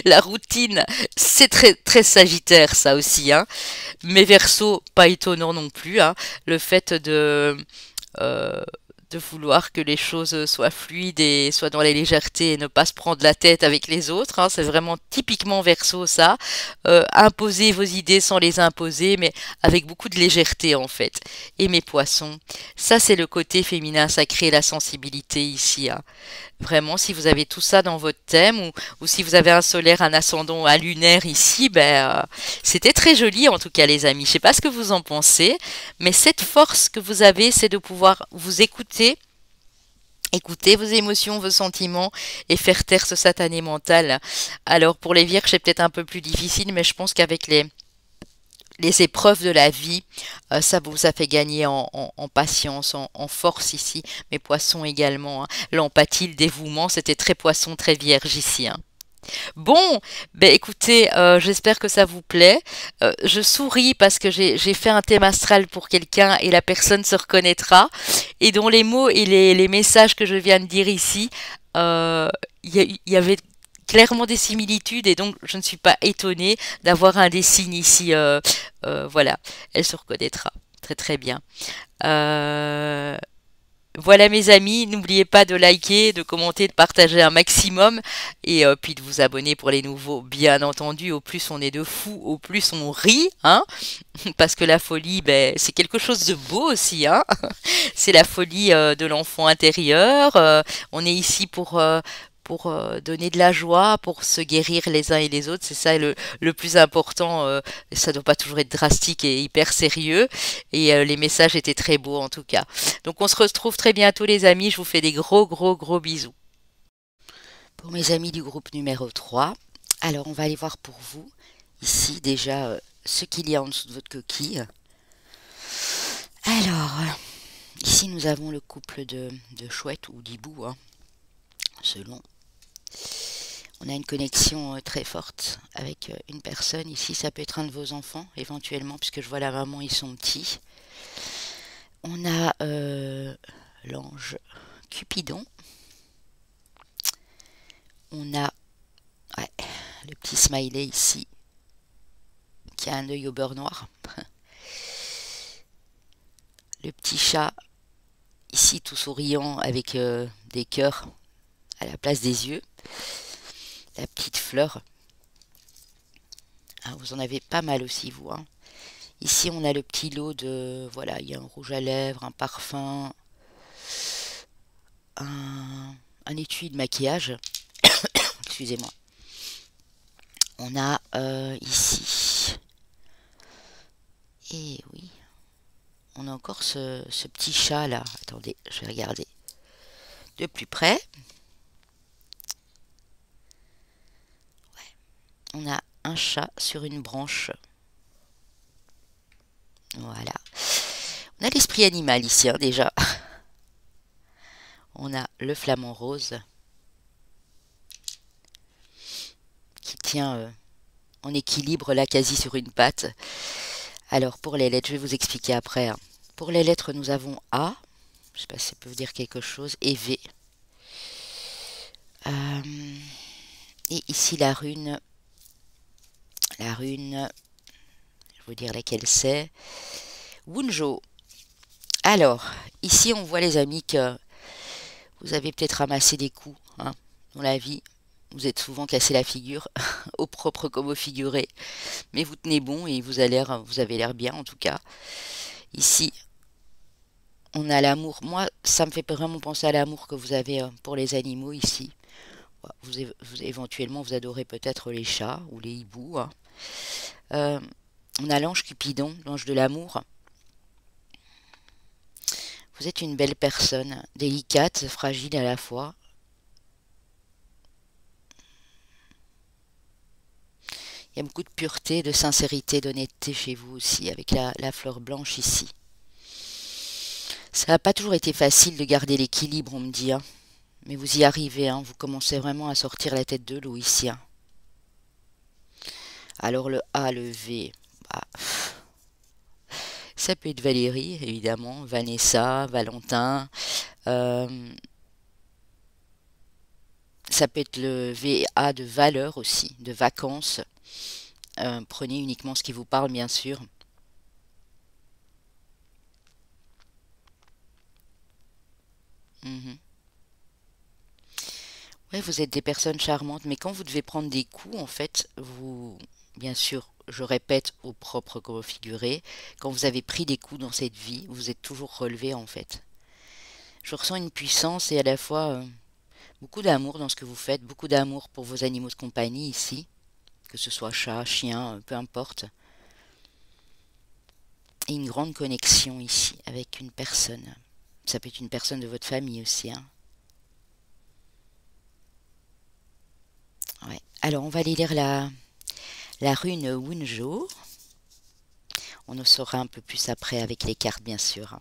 la routine, c'est très, très Sagittaire ça aussi, hein. Mais Verseau, pas étonnant non plus, hein. Le fait euh, de vouloir que les choses soient fluides et soient dans la légèreté et ne pas se prendre la tête avec les autres, hein. C'est vraiment typiquement Verseau ça. Imposer vos idées sans les imposer, mais avec beaucoup de légèreté en fait. Et mes poissons, ça c'est le côté féminin sacré, la sensibilité ici, hein. Vraiment, si vous avez tout ça dans votre thème ou si vous avez un solaire, un ascendant, un lunaire ici, ben, c'était très joli en tout cas les amis. Je sais pas ce que vous en pensez, mais cette force que vous avez, c'est de pouvoir vous écouter, écouter vos émotions, vos sentiments et faire taire ce satané mental. Alors pour les vierges, c'est peut-être un peu plus difficile, mais je pense qu'avec les épreuves de la vie, ça vous a fait gagner en patience, en force ici. Mes poissons également, hein. L'empathie, le dévouement, c'était très poisson, très vierge ici, hein. Bon, ben écoutez, j'espère que ça vous plaît. Je souris parce que j'ai fait un thème astral pour quelqu'un et la personne se reconnaîtra. Et dont les mots et les messages que je viens de dire ici, euh, il y avait clairement des similitudes et donc je ne suis pas étonnée d'avoir un des signes ici. Voilà, elle se reconnaîtra très très bien. Euh, voilà mes amis, n'oubliez pas de liker, de commenter, de partager un maximum et puis de vous abonner pour les nouveaux. Bien entendu, au plus on est de fous, au plus on rit, hein, parce que la folie, ben, c'est quelque chose de beau aussi, hein. C'est la folie de l'enfant intérieur. On est ici pour donner de la joie, pour se guérir les uns et les autres. C'est ça le plus important. Ça ne doit pas toujours être drastique et hyper sérieux. Et les messages étaient très beaux en tout cas. Donc on se retrouve très bientôt les amis. Je vous fais des gros gros gros bisous. Pour mes amis du groupe numéro 3, alors on va aller voir pour vous ici déjà ce qu'il y a en dessous de votre coquille. Alors, ici nous avons le couple de chouettes ou d'hiboux, hein, selon. On a une connexion très forte avec une personne. Ici, ça peut être un de vos enfants, éventuellement, puisque je vois la maman, ils sont petits. On a l'ange Cupidon. On a ouais, le petit smiley ici, qui a un œil au beurre noir. Le petit chat, ici, tout souriant, avec des cœurs à la place des yeux. La petite fleur. Ah, vous en avez pas mal aussi, vous, hein. Ici, on a le petit lot de... Voilà, il y a un rouge à lèvres, un parfum, un étui de maquillage. Excusez-moi. On a ici... Et oui, on a encore ce petit chat là. Attendez, je vais regarder de plus près. On a un chat sur une branche. Voilà. On a l'esprit animal ici, hein, déjà. On a le flamant rose qui tient en équilibre là quasi sur une patte. Alors pour les lettres, je vais vous expliquer après, hein. Pour les lettres, nous avons A, je ne sais pas si ça peut vous dire quelque chose, et V. Et ici la rune, je vais vous dire laquelle c'est, Wunjo. Alors, ici on voit les amis que vous avez peut-être ramassé des coups, hein, dans la vie. Vous êtes souvent cassé la figure, au propre comme au figuré. Mais vous tenez bon et vous avez l'air bien en tout cas. Ici, on a l'amour. Moi, ça me fait vraiment penser à l'amour que vous avez pour les animaux ici. Éventuellement, vous adorez peut-être les chats ou les hiboux, hein. Euh, on a l'ange Cupidon, l'ange de l'amour. Vous êtes une belle personne, délicate, fragile à la fois. Il y a beaucoup de pureté, de sincérité, d'honnêteté chez vous aussi, avec la fleur blanche ici. Ça n'a pas toujours été facile de garder l'équilibre, on me dit, hein. Mais vous y arrivez, hein. Vous commencez vraiment à sortir la tête de l'eau ici, hein. Alors le A, le V, bah, ça peut être Valérie, évidemment, Vanessa, Valentin. euh, Ça peut être le VA de valeur aussi, de vacances. Prenez uniquement ce qui vous parle, bien sûr. Mhm. Ouais, vous êtes des personnes charmantes, mais quand vous devez prendre des coups, en fait, vous, bien sûr, je répète, au propre comme au figuré, quand vous avez pris des coups dans cette vie, vous êtes toujours relevé, en fait. Je ressens une puissance et à la fois beaucoup d'amour dans ce que vous faites, beaucoup d'amour pour vos animaux de compagnie ici, que ce soit chat, chien, peu importe. Et une grande connexion ici avec une personne. Ça peut être une personne de votre famille aussi, hein. Ouais. Alors, on va aller lire la rune Wunjo. On en saura un peu plus après avec les cartes, bien sûr, hein,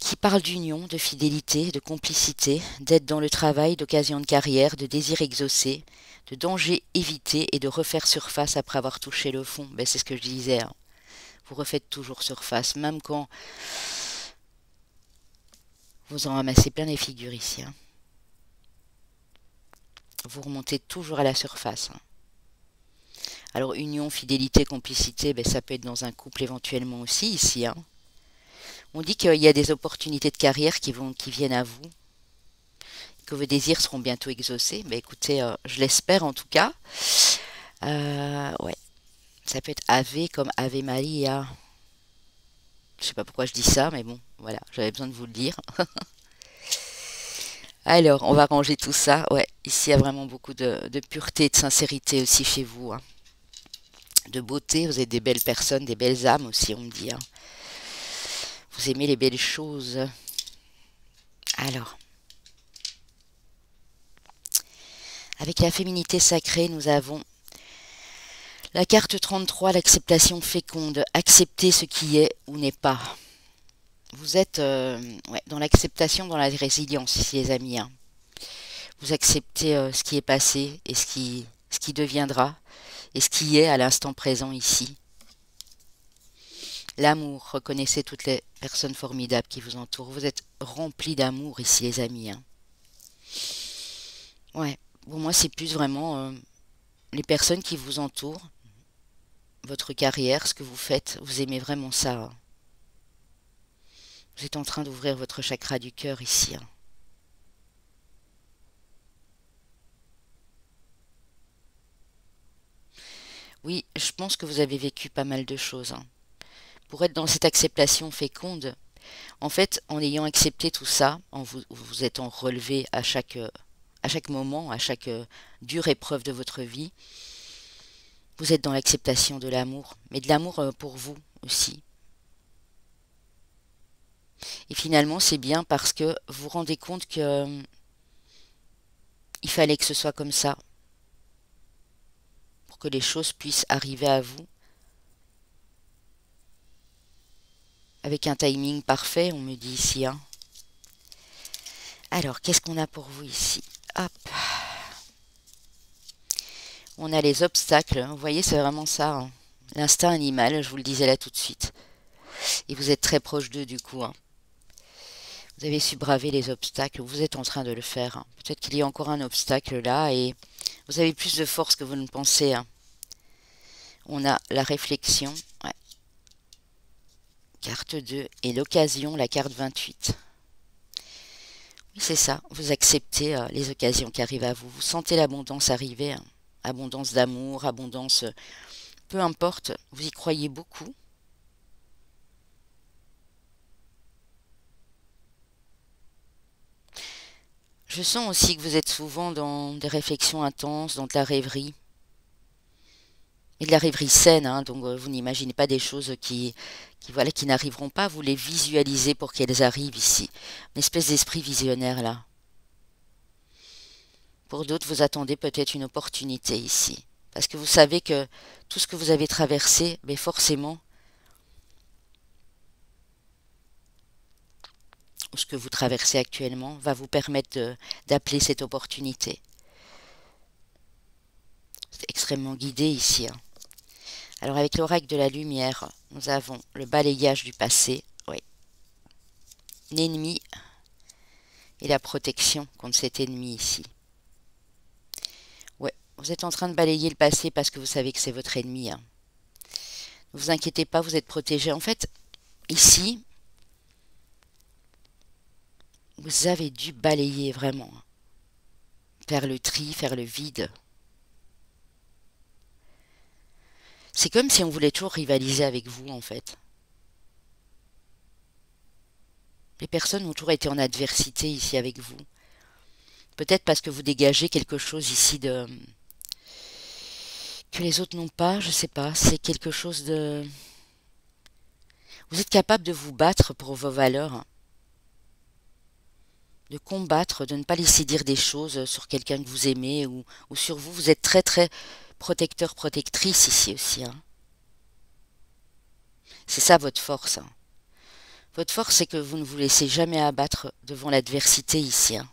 qui parle d'union, de fidélité, de complicité, d'aide dans le travail, d'occasion de carrière, de désir exaucé, de danger évité et de refaire surface après avoir touché le fond. Ben, c'est ce que je disais, hein. Vous refaites toujours surface, même quand vous en ramassez plein les figures ici, hein. Vous remontez toujours à la surface, hein. Alors union, fidélité, complicité, ben, ça peut être dans un couple éventuellement aussi ici, hein. On dit qu'il y a des opportunités de carrière qui viennent à vous, que vos désirs seront bientôt exaucés. Ben, écoutez, je l'espère en tout cas. Ouais, ça peut être Ave comme Ave Maria. Je sais pas pourquoi je dis ça, mais bon, voilà, j'avais besoin de vous le dire. Alors, on va ranger tout ça. Ouais, ici, il y a vraiment beaucoup de pureté et de sincérité aussi chez vous, hein. De beauté, vous êtes des belles personnes, des belles âmes aussi, on me dit, hein. Vous aimez les belles choses. Alors, avec la féminité sacrée, nous avons la carte 33, l'acceptation féconde. Accepter ce qui est ou n'est pas. Vous êtes ouais, dans l'acceptation, dans la résilience ici, les amis, hein. Vous acceptez ce qui est passé et ce qui deviendra et ce qui est à l'instant présent ici. L'amour, reconnaissez toutes les personnes formidables qui vous entourent. Vous êtes remplis d'amour ici, les amis, hein. Ouais, pour moi, c'est plus vraiment les personnes qui vous entourent, votre carrière, ce que vous faites. Vous aimez vraiment ça, hein. Vous êtes en train d'ouvrir votre chakra du cœur ici, hein. Oui, je pense que vous avez vécu pas mal de choses, hein. Pour être dans cette acceptation féconde, en fait, en ayant accepté tout ça, en vous étant relevé à chaque moment, à chaque dure épreuve de votre vie, vous êtes dans l'acceptation de l'amour, mais de l'amour pour vous aussi. Et finalement, c'est bien parce que vous vous rendez compte que il fallait que ce soit comme ça, pour que les choses puissent arriver à vous avec un timing parfait, on me dit ici, hein. Alors, qu'est-ce qu'on a pour vous ici? Hop. On a les obstacles, hein. Vous voyez, c'est vraiment ça, hein. L'instinct animal, je vous le disais là tout de suite. Et vous êtes très proche d'eux du coup, hein. Vous avez su braver les obstacles, vous êtes en train de le faire, hein. Peut-être qu'il y a encore un obstacle là et vous avez plus de force que vous ne pensez, hein. On a la réflexion, ouais. Carte 2 et l'occasion, la carte 28. Oui, c'est ça, vous acceptez les occasions qui arrivent à vous. Vous sentez l'abondance arriver, hein. Abondance d'amour, abondance, peu importe, vous y croyez beaucoup. Je sens aussi que vous êtes souvent dans des réflexions intenses, dans de la rêverie. Et de la rêverie saine, hein, donc vous n'imaginez pas des choses voilà, qui n'arriveront pas, vous les visualisez pour qu'elles arrivent ici. Une espèce d'esprit visionnaire là. Pour d'autres, vous attendez peut-être une opportunité ici. Parce que vous savez que tout ce que vous avez traversé, mais forcément, ou ce que vous traversez actuellement, va vous permettre d'appeler cette opportunité. C'est extrêmement guidé ici, hein. Alors avec l'oracle de la lumière, nous avons le balayage du passé, oui, l'ennemi et la protection contre cet ennemi ici. Ouais, vous êtes en train de balayer le passé parce que vous savez que c'est votre ennemi, hein. Ne vous inquiétez pas, vous êtes protégé. En fait, ici, vous avez dû balayer vraiment, faire le tri, faire le vide. C'est comme si on voulait toujours rivaliser avec vous, en fait. Les personnes ont toujours été en adversité ici avec vous. Peut-être parce que vous dégagez quelque chose ici que les autres n'ont pas, je sais pas. C'est quelque chose de... Vous êtes capable de vous battre pour vos valeurs, de combattre, de ne pas laisser dire des choses sur quelqu'un que vous aimez ou sur vous. Vous êtes très très protecteur, protectrice ici aussi, hein. C'est ça votre force, hein. Votre force, c'est que vous ne vous laissez jamais abattre devant l'adversité ici, hein.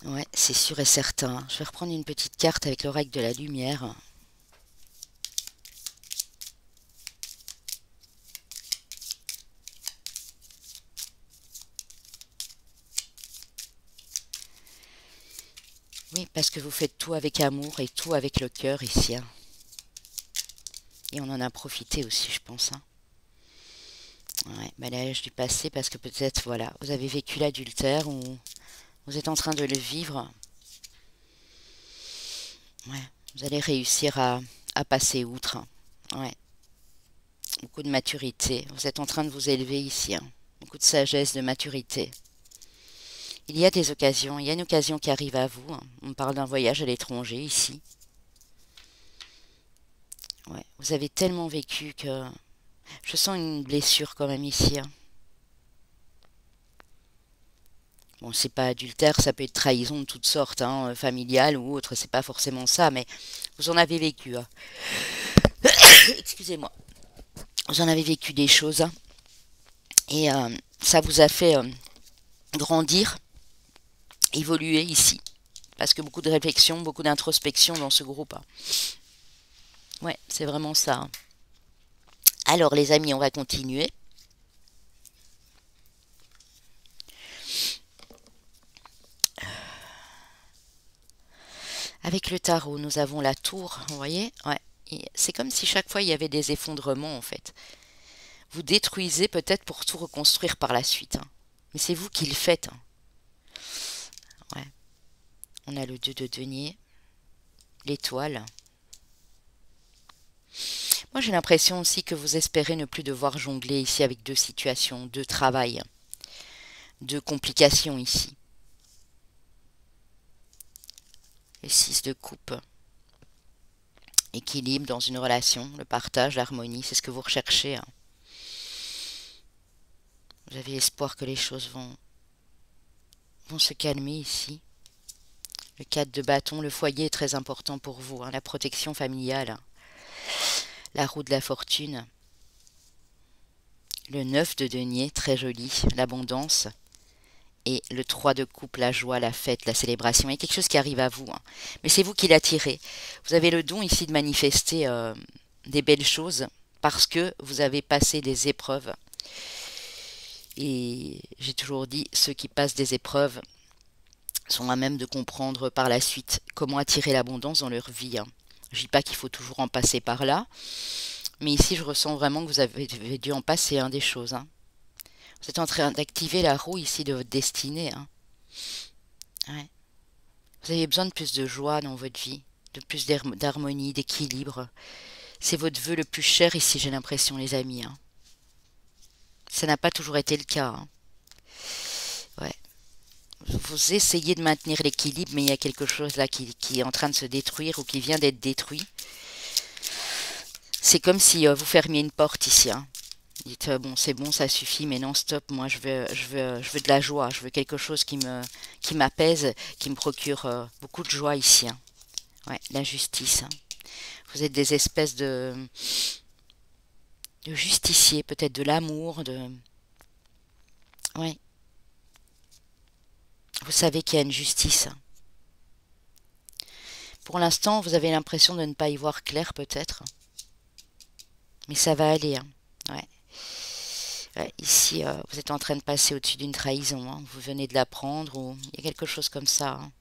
Ouais, c'est sûr et certain. Je vais reprendre une petite carte avec le règle de la lumière. Oui, parce que vous faites tout avec amour et tout avec le cœur ici, hein. Et on en a profité aussi, je pense, hein. Ouais, balayage du passé parce que peut-être, voilà, vous avez vécu l'adultère ou vous êtes en train de le vivre. Ouais, vous allez réussir à passer outre, hein. Ouais, beaucoup de maturité. Vous êtes en train de vous élever ici, hein. Beaucoup de sagesse, de maturité. Il y a des occasions, il y a une occasion qui arrive à vous, hein. On parle d'un voyage à l'étranger ici. Ouais, vous avez tellement vécu que je sens une blessure quand même ici, hein. Bon, c'est pas adultère, ça peut être trahison de toutes sortes, hein, familiale ou autre, c'est pas forcément ça, mais vous en avez vécu, hein. Excusez-moi. Vous en avez vécu des choses, hein, et ça vous a fait grandir, évoluer ici. Parce que beaucoup de réflexion, beaucoup d'introspection dans ce groupe, hein. Ouais, c'est vraiment ça, hein. Alors les amis, on va continuer. Avec le tarot, nous avons la tour, vous voyez? Ouais. C'est comme si chaque fois il y avait des effondrements en fait. Vous détruisez peut-être pour tout reconstruire par la suite, hein. Mais c'est vous qui le faites, hein. Ouais. On a le 2 de denier, l'étoile. Moi j'ai l'impression aussi que vous espérez ne plus devoir jongler ici avec deux situations, deux travail, deux complications ici. Le 6 de coupe. Équilibre dans une relation, le partage, l'harmonie, c'est ce que vous recherchez, hein. Vous avez espoir que les choses vont se calmer ici. Le 4 de bâton, le foyer est très important pour vous, hein, la protection familiale. La roue de la fortune. Le 9 de denier, très joli, l'abondance. Et le 3 de coupe, la joie, la fête, la célébration. Il y a quelque chose qui arrive à vous, hein. Mais c'est vous qui l'attirez. Vous avez le don ici de manifester des belles choses parce que vous avez passé des épreuves. Et j'ai toujours dit, ceux qui passent des épreuves sont à même de comprendre par la suite comment attirer l'abondance dans leur vie, hein. Je dis pas qu'il faut toujours en passer par là, mais ici je ressens vraiment que vous avez dû en passer, hein, des choses, hein. Vous êtes en train d'activer la roue ici de votre destinée, hein. Ouais. Vous avez besoin de plus de joie dans votre vie, de plus d'harmonie, d'équilibre. C'est votre vœu le plus cher ici, j'ai l'impression, les amis, hein. Ça n'a pas toujours été le cas, hein. Ouais. Vous essayez de maintenir l'équilibre, mais il y a quelque chose là qui est en train de se détruire ou qui vient d'être détruit. C'est comme si vous fermiez une porte ici, hein. Dites bon, c'est bon, ça suffit, mais non, stop. Moi, je veux de la joie. Je veux quelque chose qui m'apaise, qui me procure beaucoup de joie ici, hein. Ouais, la justice, hein. Vous êtes des espèces de justiciers, peut-être de l'amour, de. Ouais. Vous savez qu'il y a une justice, hein. Pour l'instant, vous avez l'impression de ne pas y voir clair, peut-être. Mais ça va aller, hein. Ouais. Ouais, ici, vous êtes en train de passer au-dessus d'une trahison, hein. Vous venez de l'apprendre ou il y a quelque chose comme ça, hein.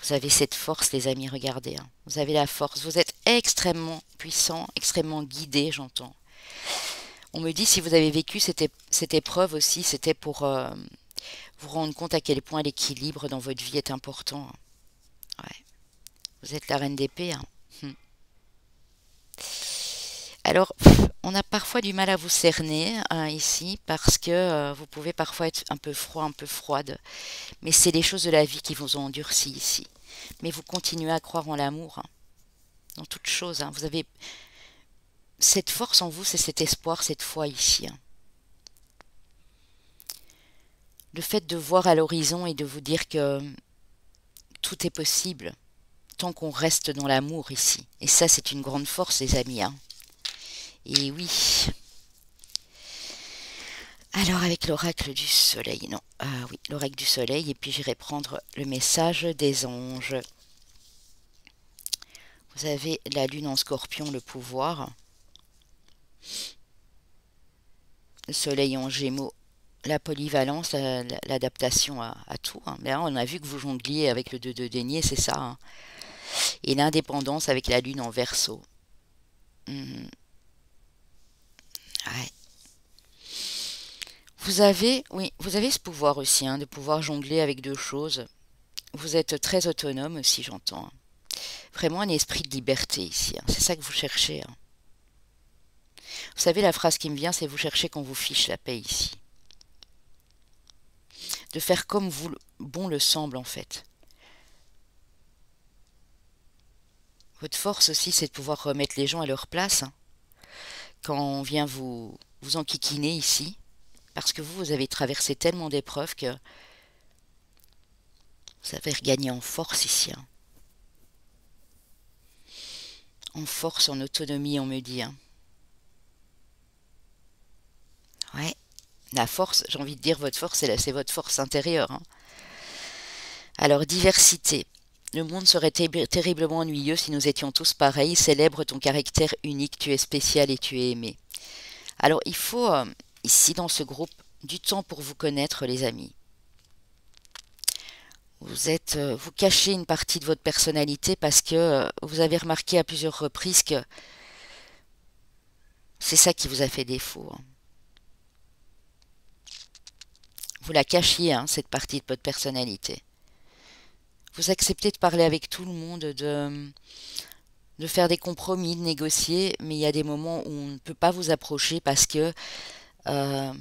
Vous avez cette force, les amis, regardez, hein. Vous avez la force. Vous êtes extrêmement puissant, extrêmement guidé, j'entends. On me dit si vous avez vécu cette épreuve aussi, c'était pour vous rendre compte à quel point l'équilibre dans votre vie est important, hein. Ouais. Vous êtes la reine d'épée, hein. Alors, on a parfois du mal à vous cerner, hein, ici, parce que vous pouvez parfois être un peu froid, un peu froide. Mais c'est les choses de la vie qui vous ont endurci ici. Mais vous continuez à croire en l'amour, hein, dans toute chose, hein. Vous avez cette force en vous, c'est cet espoir, cette foi ici, hein. Le fait de voir à l'horizon et de vous dire que tout est possible, tant qu'on reste dans l'amour ici. Et ça, c'est une grande force, les amis, hein. Et oui. Alors avec l'oracle du soleil, non, oui, l'oracle du soleil, et puis j'irai prendre le message des anges. Vous avez la lune en scorpion, le pouvoir, le soleil en gémeaux, la polyvalence, l'adaptation à tout, hein. Mais là, on a vu que vous jongliez avec le 2 de denier, c'est ça, hein. Et l'indépendance avec la lune en verseau. Mhm. Ouais. Vous avez, oui, vous avez ce pouvoir aussi, hein, de pouvoir jongler avec deux choses. Vous êtes très autonome aussi, j'entends, hein. Vraiment un esprit de liberté ici, hein. C'est ça que vous cherchez, hein. Vous savez, la phrase qui me vient, c'est vous cherchez qu'on vous fiche la paix ici. De faire comme vous bon le semble en fait. Votre force aussi, c'est de pouvoir remettre les gens à leur place, hein, quand on vient vous enquiquiner ici. Parce que vous avez traversé tellement d'épreuves que vous avez regagné en force ici, hein. En force, en autonomie, on me dit, hein. Ouais. La force, j'ai envie de dire, votre force, c'est votre force intérieure, hein. Alors, diversité. Le monde serait terriblement ennuyeux si nous étions tous pareils. Célèbre ton caractère unique, tu es spécial et tu es aimé. Alors, il faut, ici, dans ce groupe, du temps pour vous connaître, les amis. Vous cachez une partie de votre personnalité parce que vous avez remarqué à plusieurs reprises que c'est ça qui vous a fait défaut, hein. Vous la cachiez, hein, cette partie de votre personnalité. Vous acceptez de parler avec tout le monde, de faire des compromis, de négocier, mais il y a des moments où on ne peut pas vous approcher parce que euh,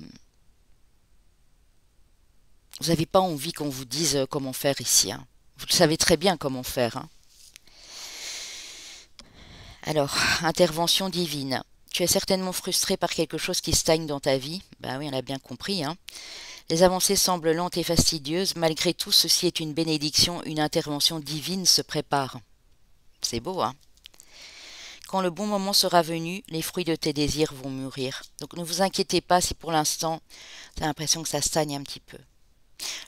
vous n'avez pas envie qu'on vous dise comment faire ici, hein. Vous le savez très bien comment faire, hein. Alors, intervention divine. Tu es certainement frustré par quelque chose qui stagne dans ta vie. Ben oui, on l'a bien compris, hein. Les avancées semblent lentes et fastidieuses. Malgré tout, ceci est une bénédiction. Une intervention divine se prépare. C'est beau, hein. Quand le bon moment sera venu, les fruits de tes désirs vont mûrir. Donc ne vous inquiétez pas si pour l'instant, tu as l'impression que ça stagne un petit peu.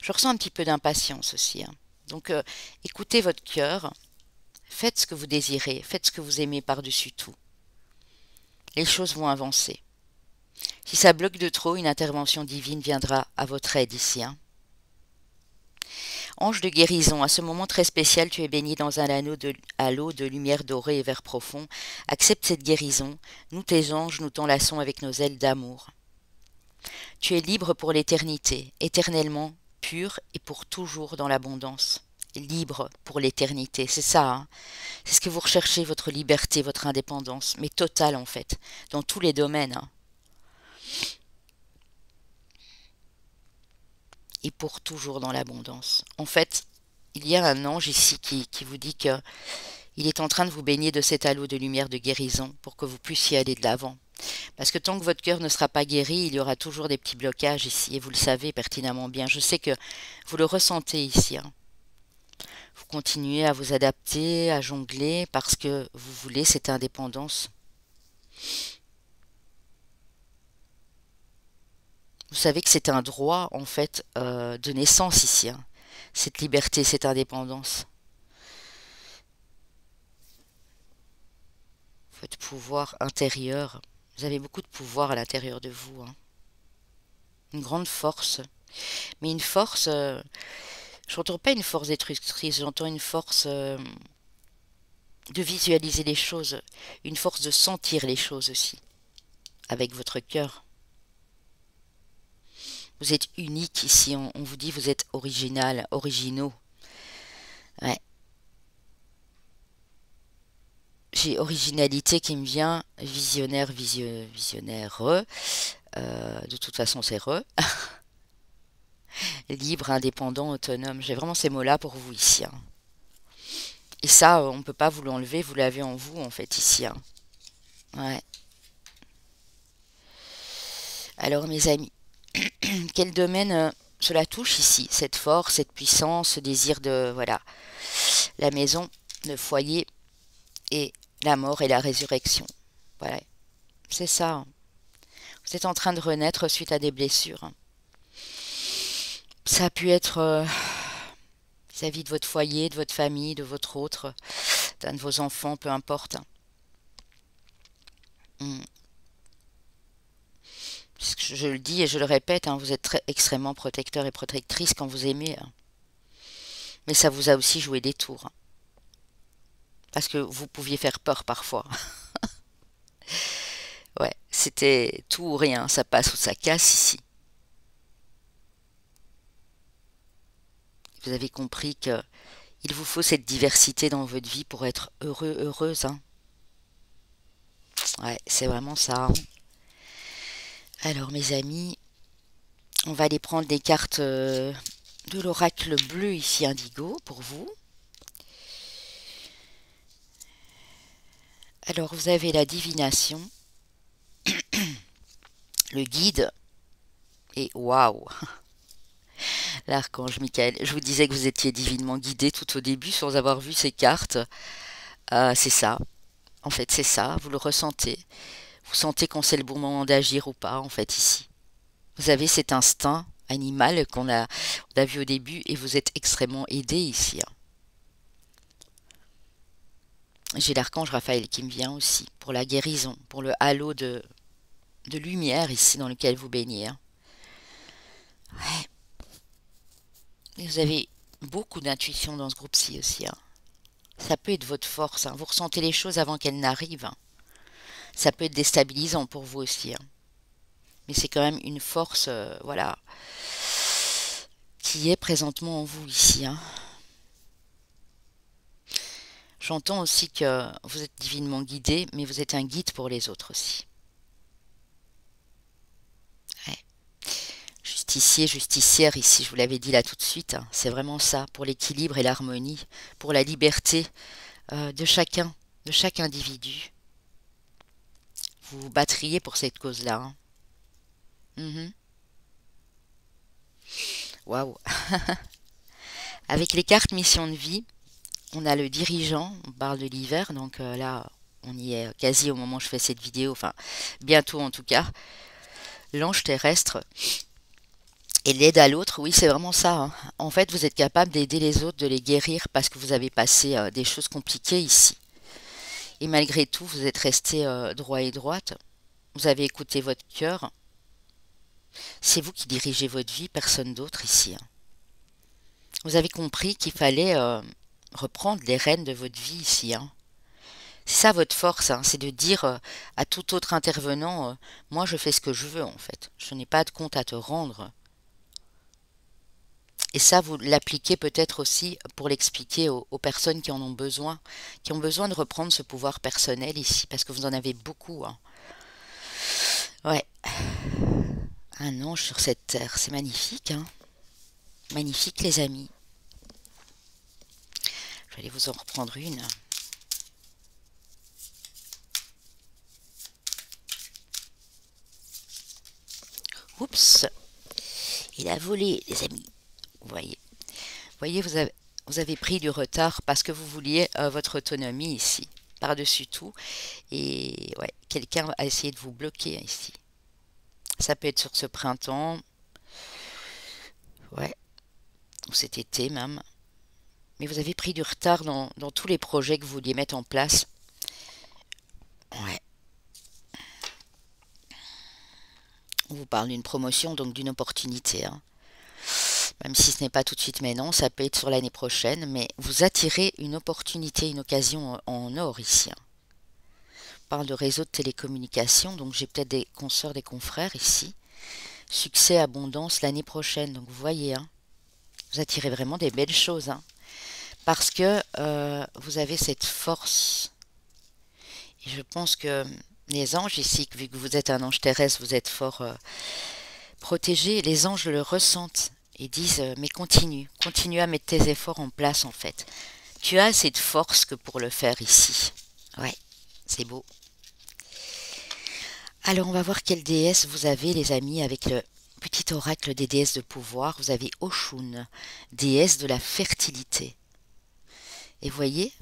Je ressens un petit peu d'impatience aussi, hein. Donc écoutez votre cœur. Faites ce que vous désirez. Faites ce que vous aimez par-dessus tout. Les choses vont avancer. Si ça bloque de trop, une intervention divine viendra à votre aide ici, hein. Ange de guérison, à ce moment très spécial, tu es baigné dans un halo de lumière dorée et vert profond. Accepte cette guérison. Nous, tes anges, nous t'enlaçons avec nos ailes d'amour. Tu es libre pour l'éternité, éternellement, pur et pour toujours dans l'abondance. Libre pour l'éternité, c'est ça, hein. C'est ce que vous recherchez, votre liberté, votre indépendance, mais totale en fait, dans tous les domaines, hein. Et pour toujours dans l'abondance. En fait, il y a un ange ici qui vous dit que il est en train de vous baigner de cet halo de lumière de guérison pour que vous puissiez aller de l'avant. Parce que tant que votre cœur ne sera pas guéri, il y aura toujours des petits blocages ici, et vous le savez pertinemment bien. Je sais que vous le ressentez ici, hein. Vous continuez à vous adapter, à jongler, parce que vous voulez cette indépendance. Vous savez que c'est un droit, en fait, de naissance ici, hein. Cette liberté, cette indépendance. Votre pouvoir intérieur. Vous avez beaucoup de pouvoir à l'intérieur de vous, hein. Une grande force. Mais une force, je n'entends pas une force destructrice, j'entends une force de visualiser les choses, une force de sentir les choses aussi, avec votre cœur. Vous êtes unique ici, on vous dit vous êtes original, originaux. Ouais. J'ai originalité qui me vient, visionnaire, visionnaire, de toute façon c'est libre, indépendant, autonome. J'ai vraiment ces mots-là pour vous ici, hein. Et ça, on ne peut pas vous l'enlever, vous l'avez en vous en fait ici, hein. Ouais. Alors mes amis, quel domaine cela touche ici? Cette force, cette puissance, ce désir de, voilà, la maison, le foyer et la mort et la résurrection. Voilà, c'est ça, hein. Vous êtes en train de renaître suite à des blessures. Ça a pu être vis-à-vis de votre foyer, de votre famille, de votre autre, d'un de vos enfants, peu importe. Hmm. Je le dis et je le répète, hein, vous êtes extrêmement protecteur et protectrice quand vous aimez. Hein. Mais ça vous a aussi joué des tours. Hein. Parce que vous pouviez faire peur parfois. Ouais, c'était tout ou rien, ça passe ou ça casse ici. Vous avez compris que il vous faut cette diversité dans votre vie pour être heureux, heureuse. Hein. Ouais, c'est vraiment ça. Hein. Alors mes amis, on va aller prendre des cartes de l'oracle bleu ici indigo pour vous. Alors vous avez la divination, le guide et waouh, l'archange Michael. Je vous disais que vous étiez divinement guidé tout au début sans avoir vu ces cartes. C'est ça. En fait, c'est ça. Vous le ressentez. Vous sentez quand c'est le bon moment d'agir ou pas, en fait, ici. Vous avez cet instinct animal on a vu au début et vous êtes extrêmement aidé ici. Hein. J'ai l'archange Raphaël qui me vient aussi pour la guérison, pour le halo de lumière ici dans lequel vous baignez. Hein. Ouais. Et vous avez beaucoup d'intuition dans ce groupe-ci aussi. Hein. Ça peut être votre force. Hein. Vous ressentez les choses avant qu'elles n'arrivent. Hein. Ça peut être déstabilisant pour vous aussi. Hein. Mais c'est quand même une force, voilà, qui est présentement en vous ici. Hein. J'entends aussi que vous êtes divinement guidé, mais vous êtes un guide pour les autres aussi. Ouais. Justicier, justicière, ici, je vous l'avais dit là tout de suite, hein, c'est vraiment ça, pour l'équilibre et l'harmonie, pour la liberté de chacun, de chaque individu. Vous vous battriez pour cette cause-là. Hein. Mhm. Waouh. Avec les cartes mission de vie, on a le dirigeant, on parle de l'hiver, donc là, on y est quasi au moment où je fais cette vidéo, enfin, bientôt en tout cas. L'ange terrestre et l'aide à l'autre, oui, c'est vraiment ça. Hein. En fait, vous êtes capable d'aider les autres, de les guérir parce que vous avez passé des choses compliquées ici. Et malgré tout, vous êtes resté droit et droite. Vous avez écouté votre cœur. C'est vous qui dirigez votre vie, personne d'autre ici. Hein. Vous avez compris qu'il fallait reprendre les rênes de votre vie ici. Hein. C'est ça votre force, hein, c'est de dire à tout autre intervenant, moi je fais ce que je veux en fait. Je n'ai pas de compte à te rendre. Et ça, vous l'appliquez peut-être aussi pour l'expliquer aux personnes qui ont besoin de reprendre ce pouvoir personnel ici, parce que vous en avez beaucoup. Hein. Ouais, un ange sur cette terre, c'est magnifique. Hein. Magnifique les amis. Je vais aller vous en reprendre une. Oups, il a volé les amis. Vous voyez, vous avez pris du retard parce que vous vouliez votre autonomie ici, par-dessus tout. Et ouais, quelqu'un a essayé de vous bloquer ici. Ça peut être sur ce printemps, ouais, ou cet été même. Mais vous avez pris du retard dans tous les projets que vous vouliez mettre en place. Ouais. On vous parle d'une promotion, donc d'une opportunité. Hein. Même si ce n'est pas tout de suite maintenant, ça peut être sur l'année prochaine, mais vous attirez une opportunité, une occasion en or ici. Hein. On parle de réseau de télécommunications, donc j'ai peut-être des consoeurs, des confrères ici. Succès, abondance l'année prochaine, donc vous voyez, hein, vous attirez vraiment des belles choses. Hein. Parce que vous avez cette force. Et je pense que les anges ici, vu que vous êtes un ange terrestre, vous êtes fort protégé. Les anges le ressentent et disent mais continue à mettre tes efforts en place en fait. Tu as assez de force que pour le faire ici. Ouais, c'est beau. Alors on va voir quelle déesse vous avez les amis avec le petit oracle des déesses de pouvoir. Vous avez Oshun, déesse de la fertilité. Et voyez,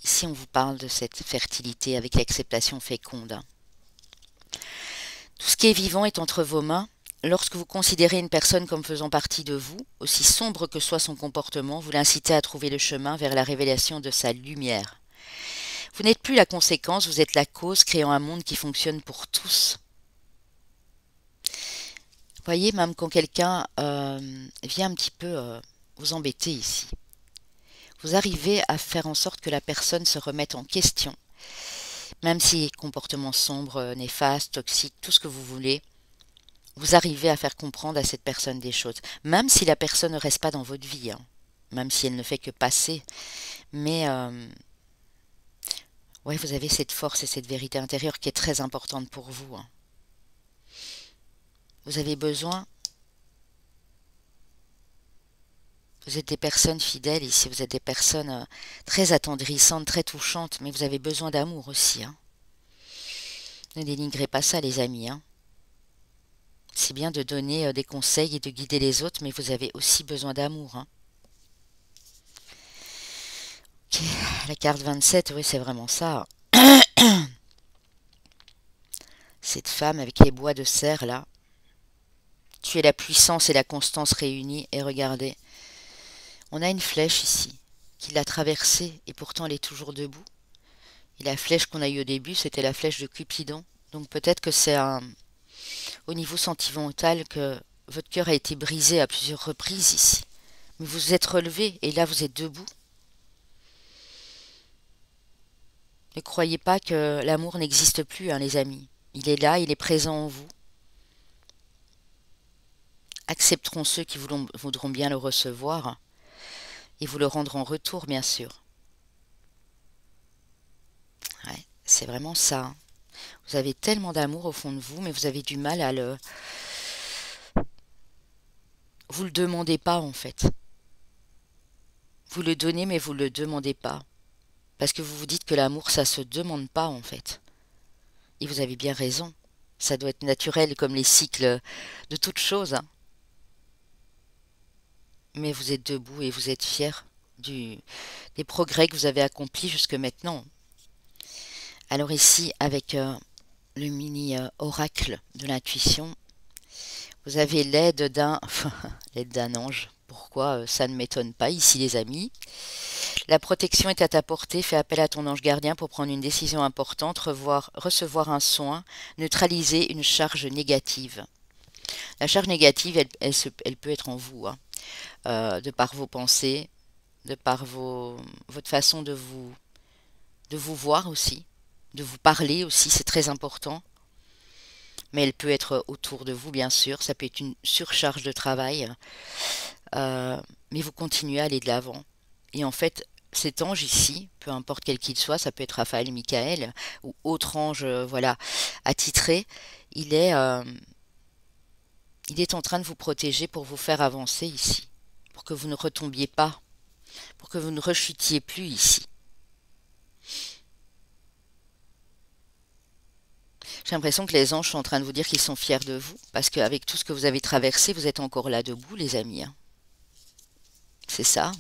ici on vous parle de cette fertilité avec l'acceptation féconde. Tout ce qui est vivant est entre vos mains. Lorsque vous considérez une personne comme faisant partie de vous, aussi sombre que soit son comportement, vous l'incitez à trouver le chemin vers la révélation de sa lumière. Vous n'êtes plus la conséquence, vous êtes la cause, créant un monde qui fonctionne pour tous. Voyez, même quand quelqu'un vient un petit peu vous embêter ici, vous arrivez à faire en sorte que la personne se remette en question, même si comportement sombre, néfaste, toxique, tout ce que vous voulez, vous arrivez à faire comprendre à cette personne des choses, même si la personne ne reste pas dans votre vie, hein, même si elle ne fait que passer, mais ouais, vous avez cette force et cette vérité intérieure qui est très importante pour vous, hein. Vous avez besoin, vous êtes des personnes fidèles ici, vous êtes des personnes très attendrissantes, très touchantes, mais vous avez besoin d'amour aussi, hein. Ne dénigrez pas ça, les amis, hein. C'est bien de donner des conseils et de guider les autres, mais vous avez aussi besoin d'amour, hein. Ok, la carte 27, oui, c'est vraiment ça. Cette femme avec les bois de serre, là. Tu es la puissance et la constance réunies, et regardez, on a une flèche ici, qui l'a traversée, et pourtant elle est toujours debout. Et la flèche qu'on a eue au début, c'était la flèche de Cupidon. Donc peut-être que c'est au niveau sentimental que votre cœur a été brisé à plusieurs reprises ici. Mais vous vous êtes relevé, et là vous êtes debout. Ne croyez pas que l'amour n'existe plus, hein, les amis. Il est là, il est présent en vous. Accepteront ceux qui voudront bien le recevoir, et vous le rendre en retour, bien sûr. Ouais, c'est vraiment ça, hein. Vous avez tellement d'amour au fond de vous, mais vous avez du mal à le... Vous le demandez pas, en fait. Vous le donnez, mais vous le demandez pas. Parce que vous vous dites que l'amour, ça se demande pas, en fait. Et vous avez bien raison. Ça doit être naturel, comme les cycles de toutes choses, hein. Mais vous êtes debout et vous êtes fier des progrès que vous avez accomplis jusque maintenant. Alors ici, avec le mini oracle de l'intuition, vous avez l'aide d'un l'aide d'un ange. Pourquoi ça ne m'étonne pas ici, les amis. La protection est à ta portée. Fais appel à ton ange gardien pour prendre une décision importante, recevoir un soin, neutraliser une charge négative. La charge négative, elle peut être en vous, hein, de par vos pensées, de par votre façon de vous voir aussi, de vous parler aussi, c'est très important. Mais elle peut être autour de vous, bien sûr. Ça peut être une surcharge de travail. Mais vous continuez à aller de l'avant. Et en fait, cet ange ici, peu importe quel qu'il soit, ça peut être Raphaël, Michael ou autre ange, voilà, attitré, il est, euh, il est en train de vous protéger pour vous faire avancer ici, pour que vous ne retombiez pas, pour que vous ne rechutiez plus ici. J'ai l'impression que les anges sont en train de vous dire qu'ils sont fiers de vous, parce qu'avec tout ce que vous avez traversé, vous êtes encore là debout, les amis, hein. C'est ça.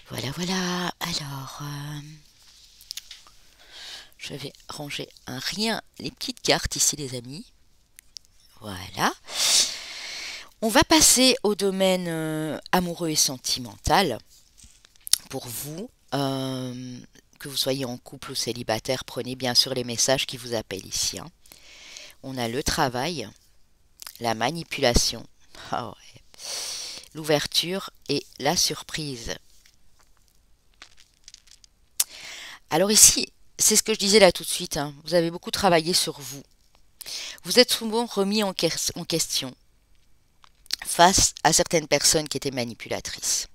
Voilà, voilà. Alors, je vais ranger un rien les petites cartes ici, les amis. Voilà. On va passer au domaine amoureux et sentimental. Pour vous, que vous soyez en couple ou célibataire, prenez bien sûr les messages qui vous appellent ici, hein. On a le travail, la manipulation, ah ouais, l'ouverture et la surprise. Alors ici, c'est ce que je disais là tout de suite, hein, vous avez beaucoup travaillé sur vous. Vous êtes souvent remis en question face à certaines personnes qui étaient manipulatrices.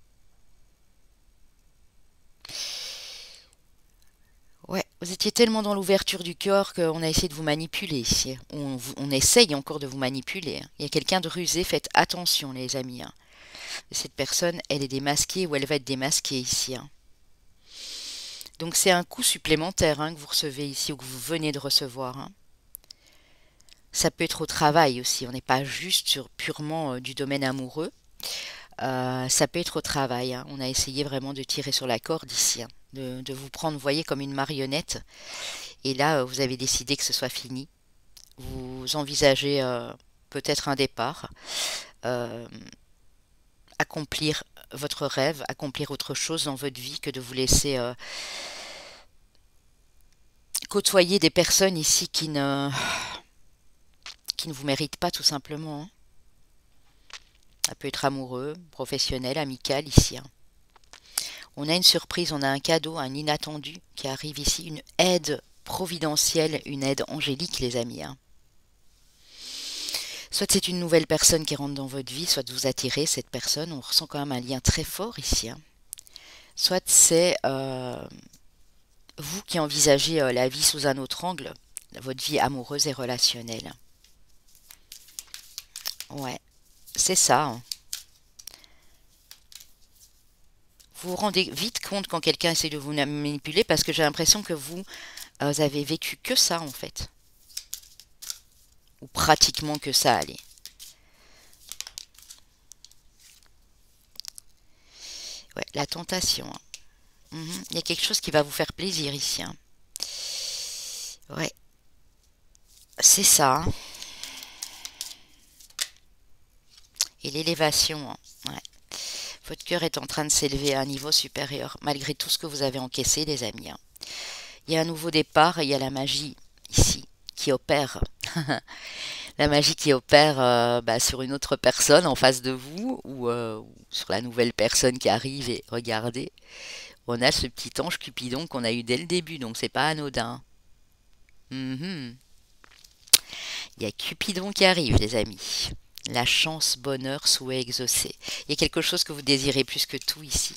Ouais, vous étiez tellement dans l'ouverture du cœur qu'on a essayé de vous manipuler ici. On essaye encore de vous manipuler, hein. Il y a quelqu'un de rusé, faites attention les amis, hein. Cette personne, elle est démasquée ou elle va être démasquée ici, hein. Donc c'est un coût supplémentaire, hein, que vous recevez ici ou que vous venez de recevoir, hein. Ça peut être au travail aussi, on n'est pas juste sur purement du domaine amoureux. Ça peut être au travail, hein. On a essayé vraiment de tirer sur la corde ici, hein, de vous prendre, vous voyez, comme une marionnette. Et là, vous avez décidé que ce soit fini. Vous envisagez peut-être un départ, euh, accomplir votre rêve, accomplir autre chose dans votre vie que de vous laisser côtoyer des personnes ici qui ne vous méritent pas tout simplement, hein. Ça peut être amoureux, professionnel, amical ici, hein. On a une surprise, on a un cadeau, un inattendu qui arrive ici, une aide providentielle, une aide angélique, les amis, hein. Soit c'est une nouvelle personne qui rentre dans votre vie, soit vous attirez cette personne, on ressent quand même un lien très fort ici, hein. Soit c'est vous qui envisagez la vie sous un autre angle, votre vie amoureuse et relationnelle. Ouais, c'est ça, hein. Vous vous rendez vite compte quand quelqu'un essaie de vous manipuler parce que j'ai l'impression que vous avez vécu que ça en fait. Ou pratiquement que ça, allez. Ouais, la tentation, hein. Il y a quelque chose qui va vous faire plaisir ici, hein. Ouais, c'est ça, hein. Et l'élévation, hein. Ouais. Votre cœur est en train de s'élever à un niveau supérieur, malgré tout ce que vous avez encaissé, les amis, hein. Il y a un nouveau départ et il y a la magie ici qui opère. La magie qui opère sur une autre personne en face de vous ou sur la nouvelle personne qui arrive et regardez, on a ce petit ange Cupidon qu'on a eu dès le début, donc c'est pas anodin. Mhm. Il y a Cupidon qui arrive, les amis. La chance, bonheur, souhait exaucé. Il y a quelque chose que vous désirez plus que tout ici.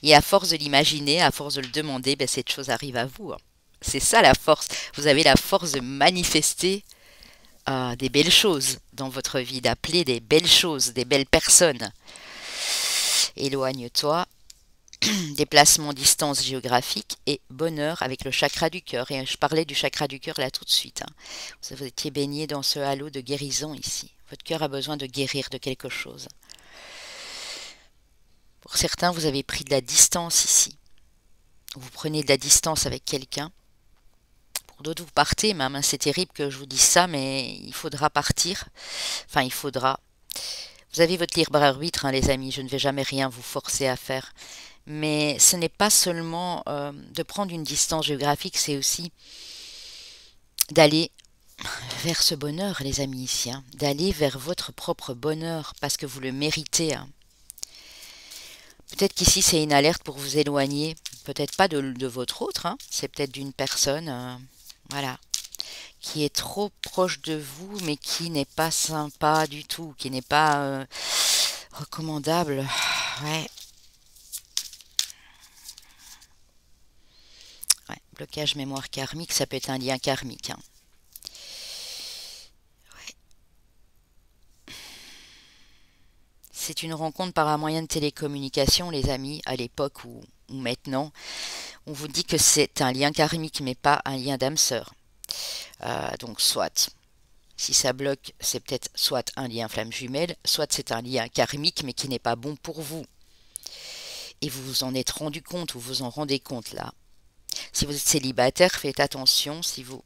Et à force de l'imaginer, à force de le demander, ben, cette chose arrive à vous, hein. C'est ça la force. Vous avez la force de manifester des belles choses dans votre vie, d'appeler des belles choses, des belles personnes. Éloigne-toi, déplacement, distance géographique et bonheur avec le chakra du cœur. Et je parlais du chakra du cœur là tout de suite, hein. Vous étiez baigné dans ce halo de guérison ici. Votre cœur a besoin de guérir de quelque chose. Pour certains, vous avez pris de la distance ici. Vous prenez de la distance avec quelqu'un. Pour d'autres, vous partez même, hein. C'est terrible que je vous dise ça, mais il faudra partir. Enfin, il faudra. Vous avez votre libre arbitre, hein, les amis. Je ne vais jamais rien vous forcer à faire. Mais ce n'est pas seulement de prendre une distance géographique, c'est aussi d'aller vers ce bonheur, les amis, ici, hein. D'aller vers votre propre bonheur, parce que vous le méritez, hein. Peut-être qu'ici, c'est une alerte pour vous éloigner. Peut-être pas de votre autre, hein. C'est peut-être d'une personne, voilà, qui est trop proche de vous, mais qui n'est pas sympa du tout, qui n'est pas recommandable. Ouais. Ouais. Blocage mémoire karmique, ça peut être un lien karmique, hein. Ouais. C'est une rencontre par un moyen de télécommunication, les amis, à l'époque ou maintenant. On vous dit que c'est un lien karmique, mais pas un lien d'âme sœur. Donc soit, si ça bloque, c'est peut-être soit un lien flamme jumelle, soit c'est un lien karmique, mais qui n'est pas bon pour vous. Et vous vous en êtes rendu compte, ou vous en rendez compte là. Si vous êtes célibataire, faites attention si vous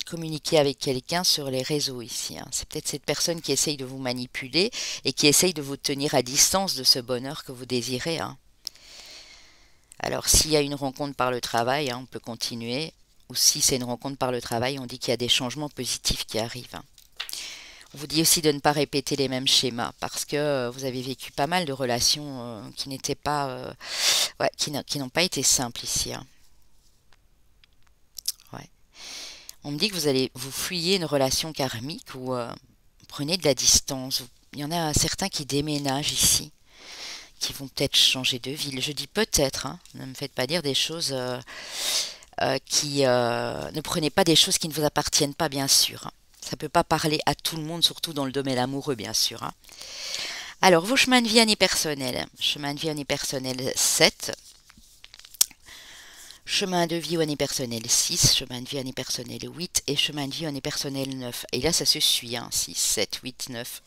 communiquez avec quelqu'un sur les réseaux ici, hein. C'est peut-être cette personne qui essaye de vous manipuler et qui essaye de vous tenir à distance de ce bonheur que vous désirez, hein. Alors s'il y a une rencontre par le travail, hein, on peut continuer. Ou si c'est une rencontre par le travail, on dit qu'il y a des changements positifs qui arrivent, hein. On vous dit aussi de ne pas répéter les mêmes schémas parce que vous avez vécu pas mal de relations qui n'étaient pas, ouais, qui n'ont pas été simples ici, hein. Ouais. On me dit que vous allez vous fuyez une relation karmique ou prenez de la distance. Il y en a certains qui déménagent ici, qui vont peut-être changer de ville. Je dis peut-être, hein. Ne me faites pas dire des choses ne prenez pas des choses qui ne vous appartiennent pas, bien sûr, hein. Ça ne peut pas parler à tout le monde, surtout dans le domaine amoureux, bien sûr, hein. Alors, vos chemins de vie année personnelle. Chemin de vie année personnelle 7. Chemin de vie année personnel 6, chemin de vie année personnel 8 et chemin de vie année personnel 9. Et là, ça se suit, hein, 6, 7, 8, 9.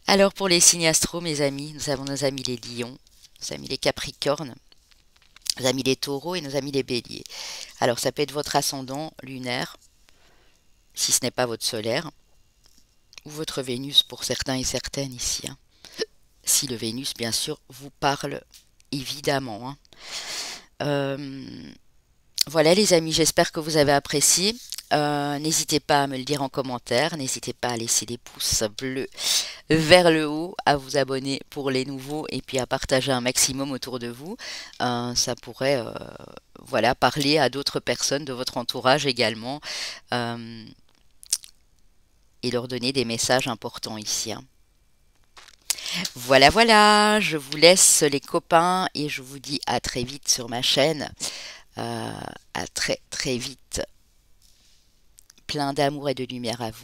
Alors pour les signes astro, mes amis, nous avons nos amis les lions, nos amis les capricornes, nos amis les taureaux et nos amis les béliers. Alors ça peut être votre ascendant lunaire, si ce n'est pas votre solaire, ou votre Vénus pour certains et certaines ici, hein. Si le Vénus, bien sûr, vous parle évidemment, hein. Voilà les amis, j'espère que vous avez apprécié. N'hésitez pas à me le dire en commentaire, n'hésitez pas à laisser des pouces bleus vers le haut, à vous abonner pour les nouveaux et puis à partager un maximum autour de vous. Ça pourrait voilà, parler à d'autres personnes de votre entourage également et leur donner des messages importants ici, hein. Voilà, voilà, je vous laisse les copains et je vous dis à très vite sur ma chaîne. À très très vite. Plein d'amour et de lumière à vous.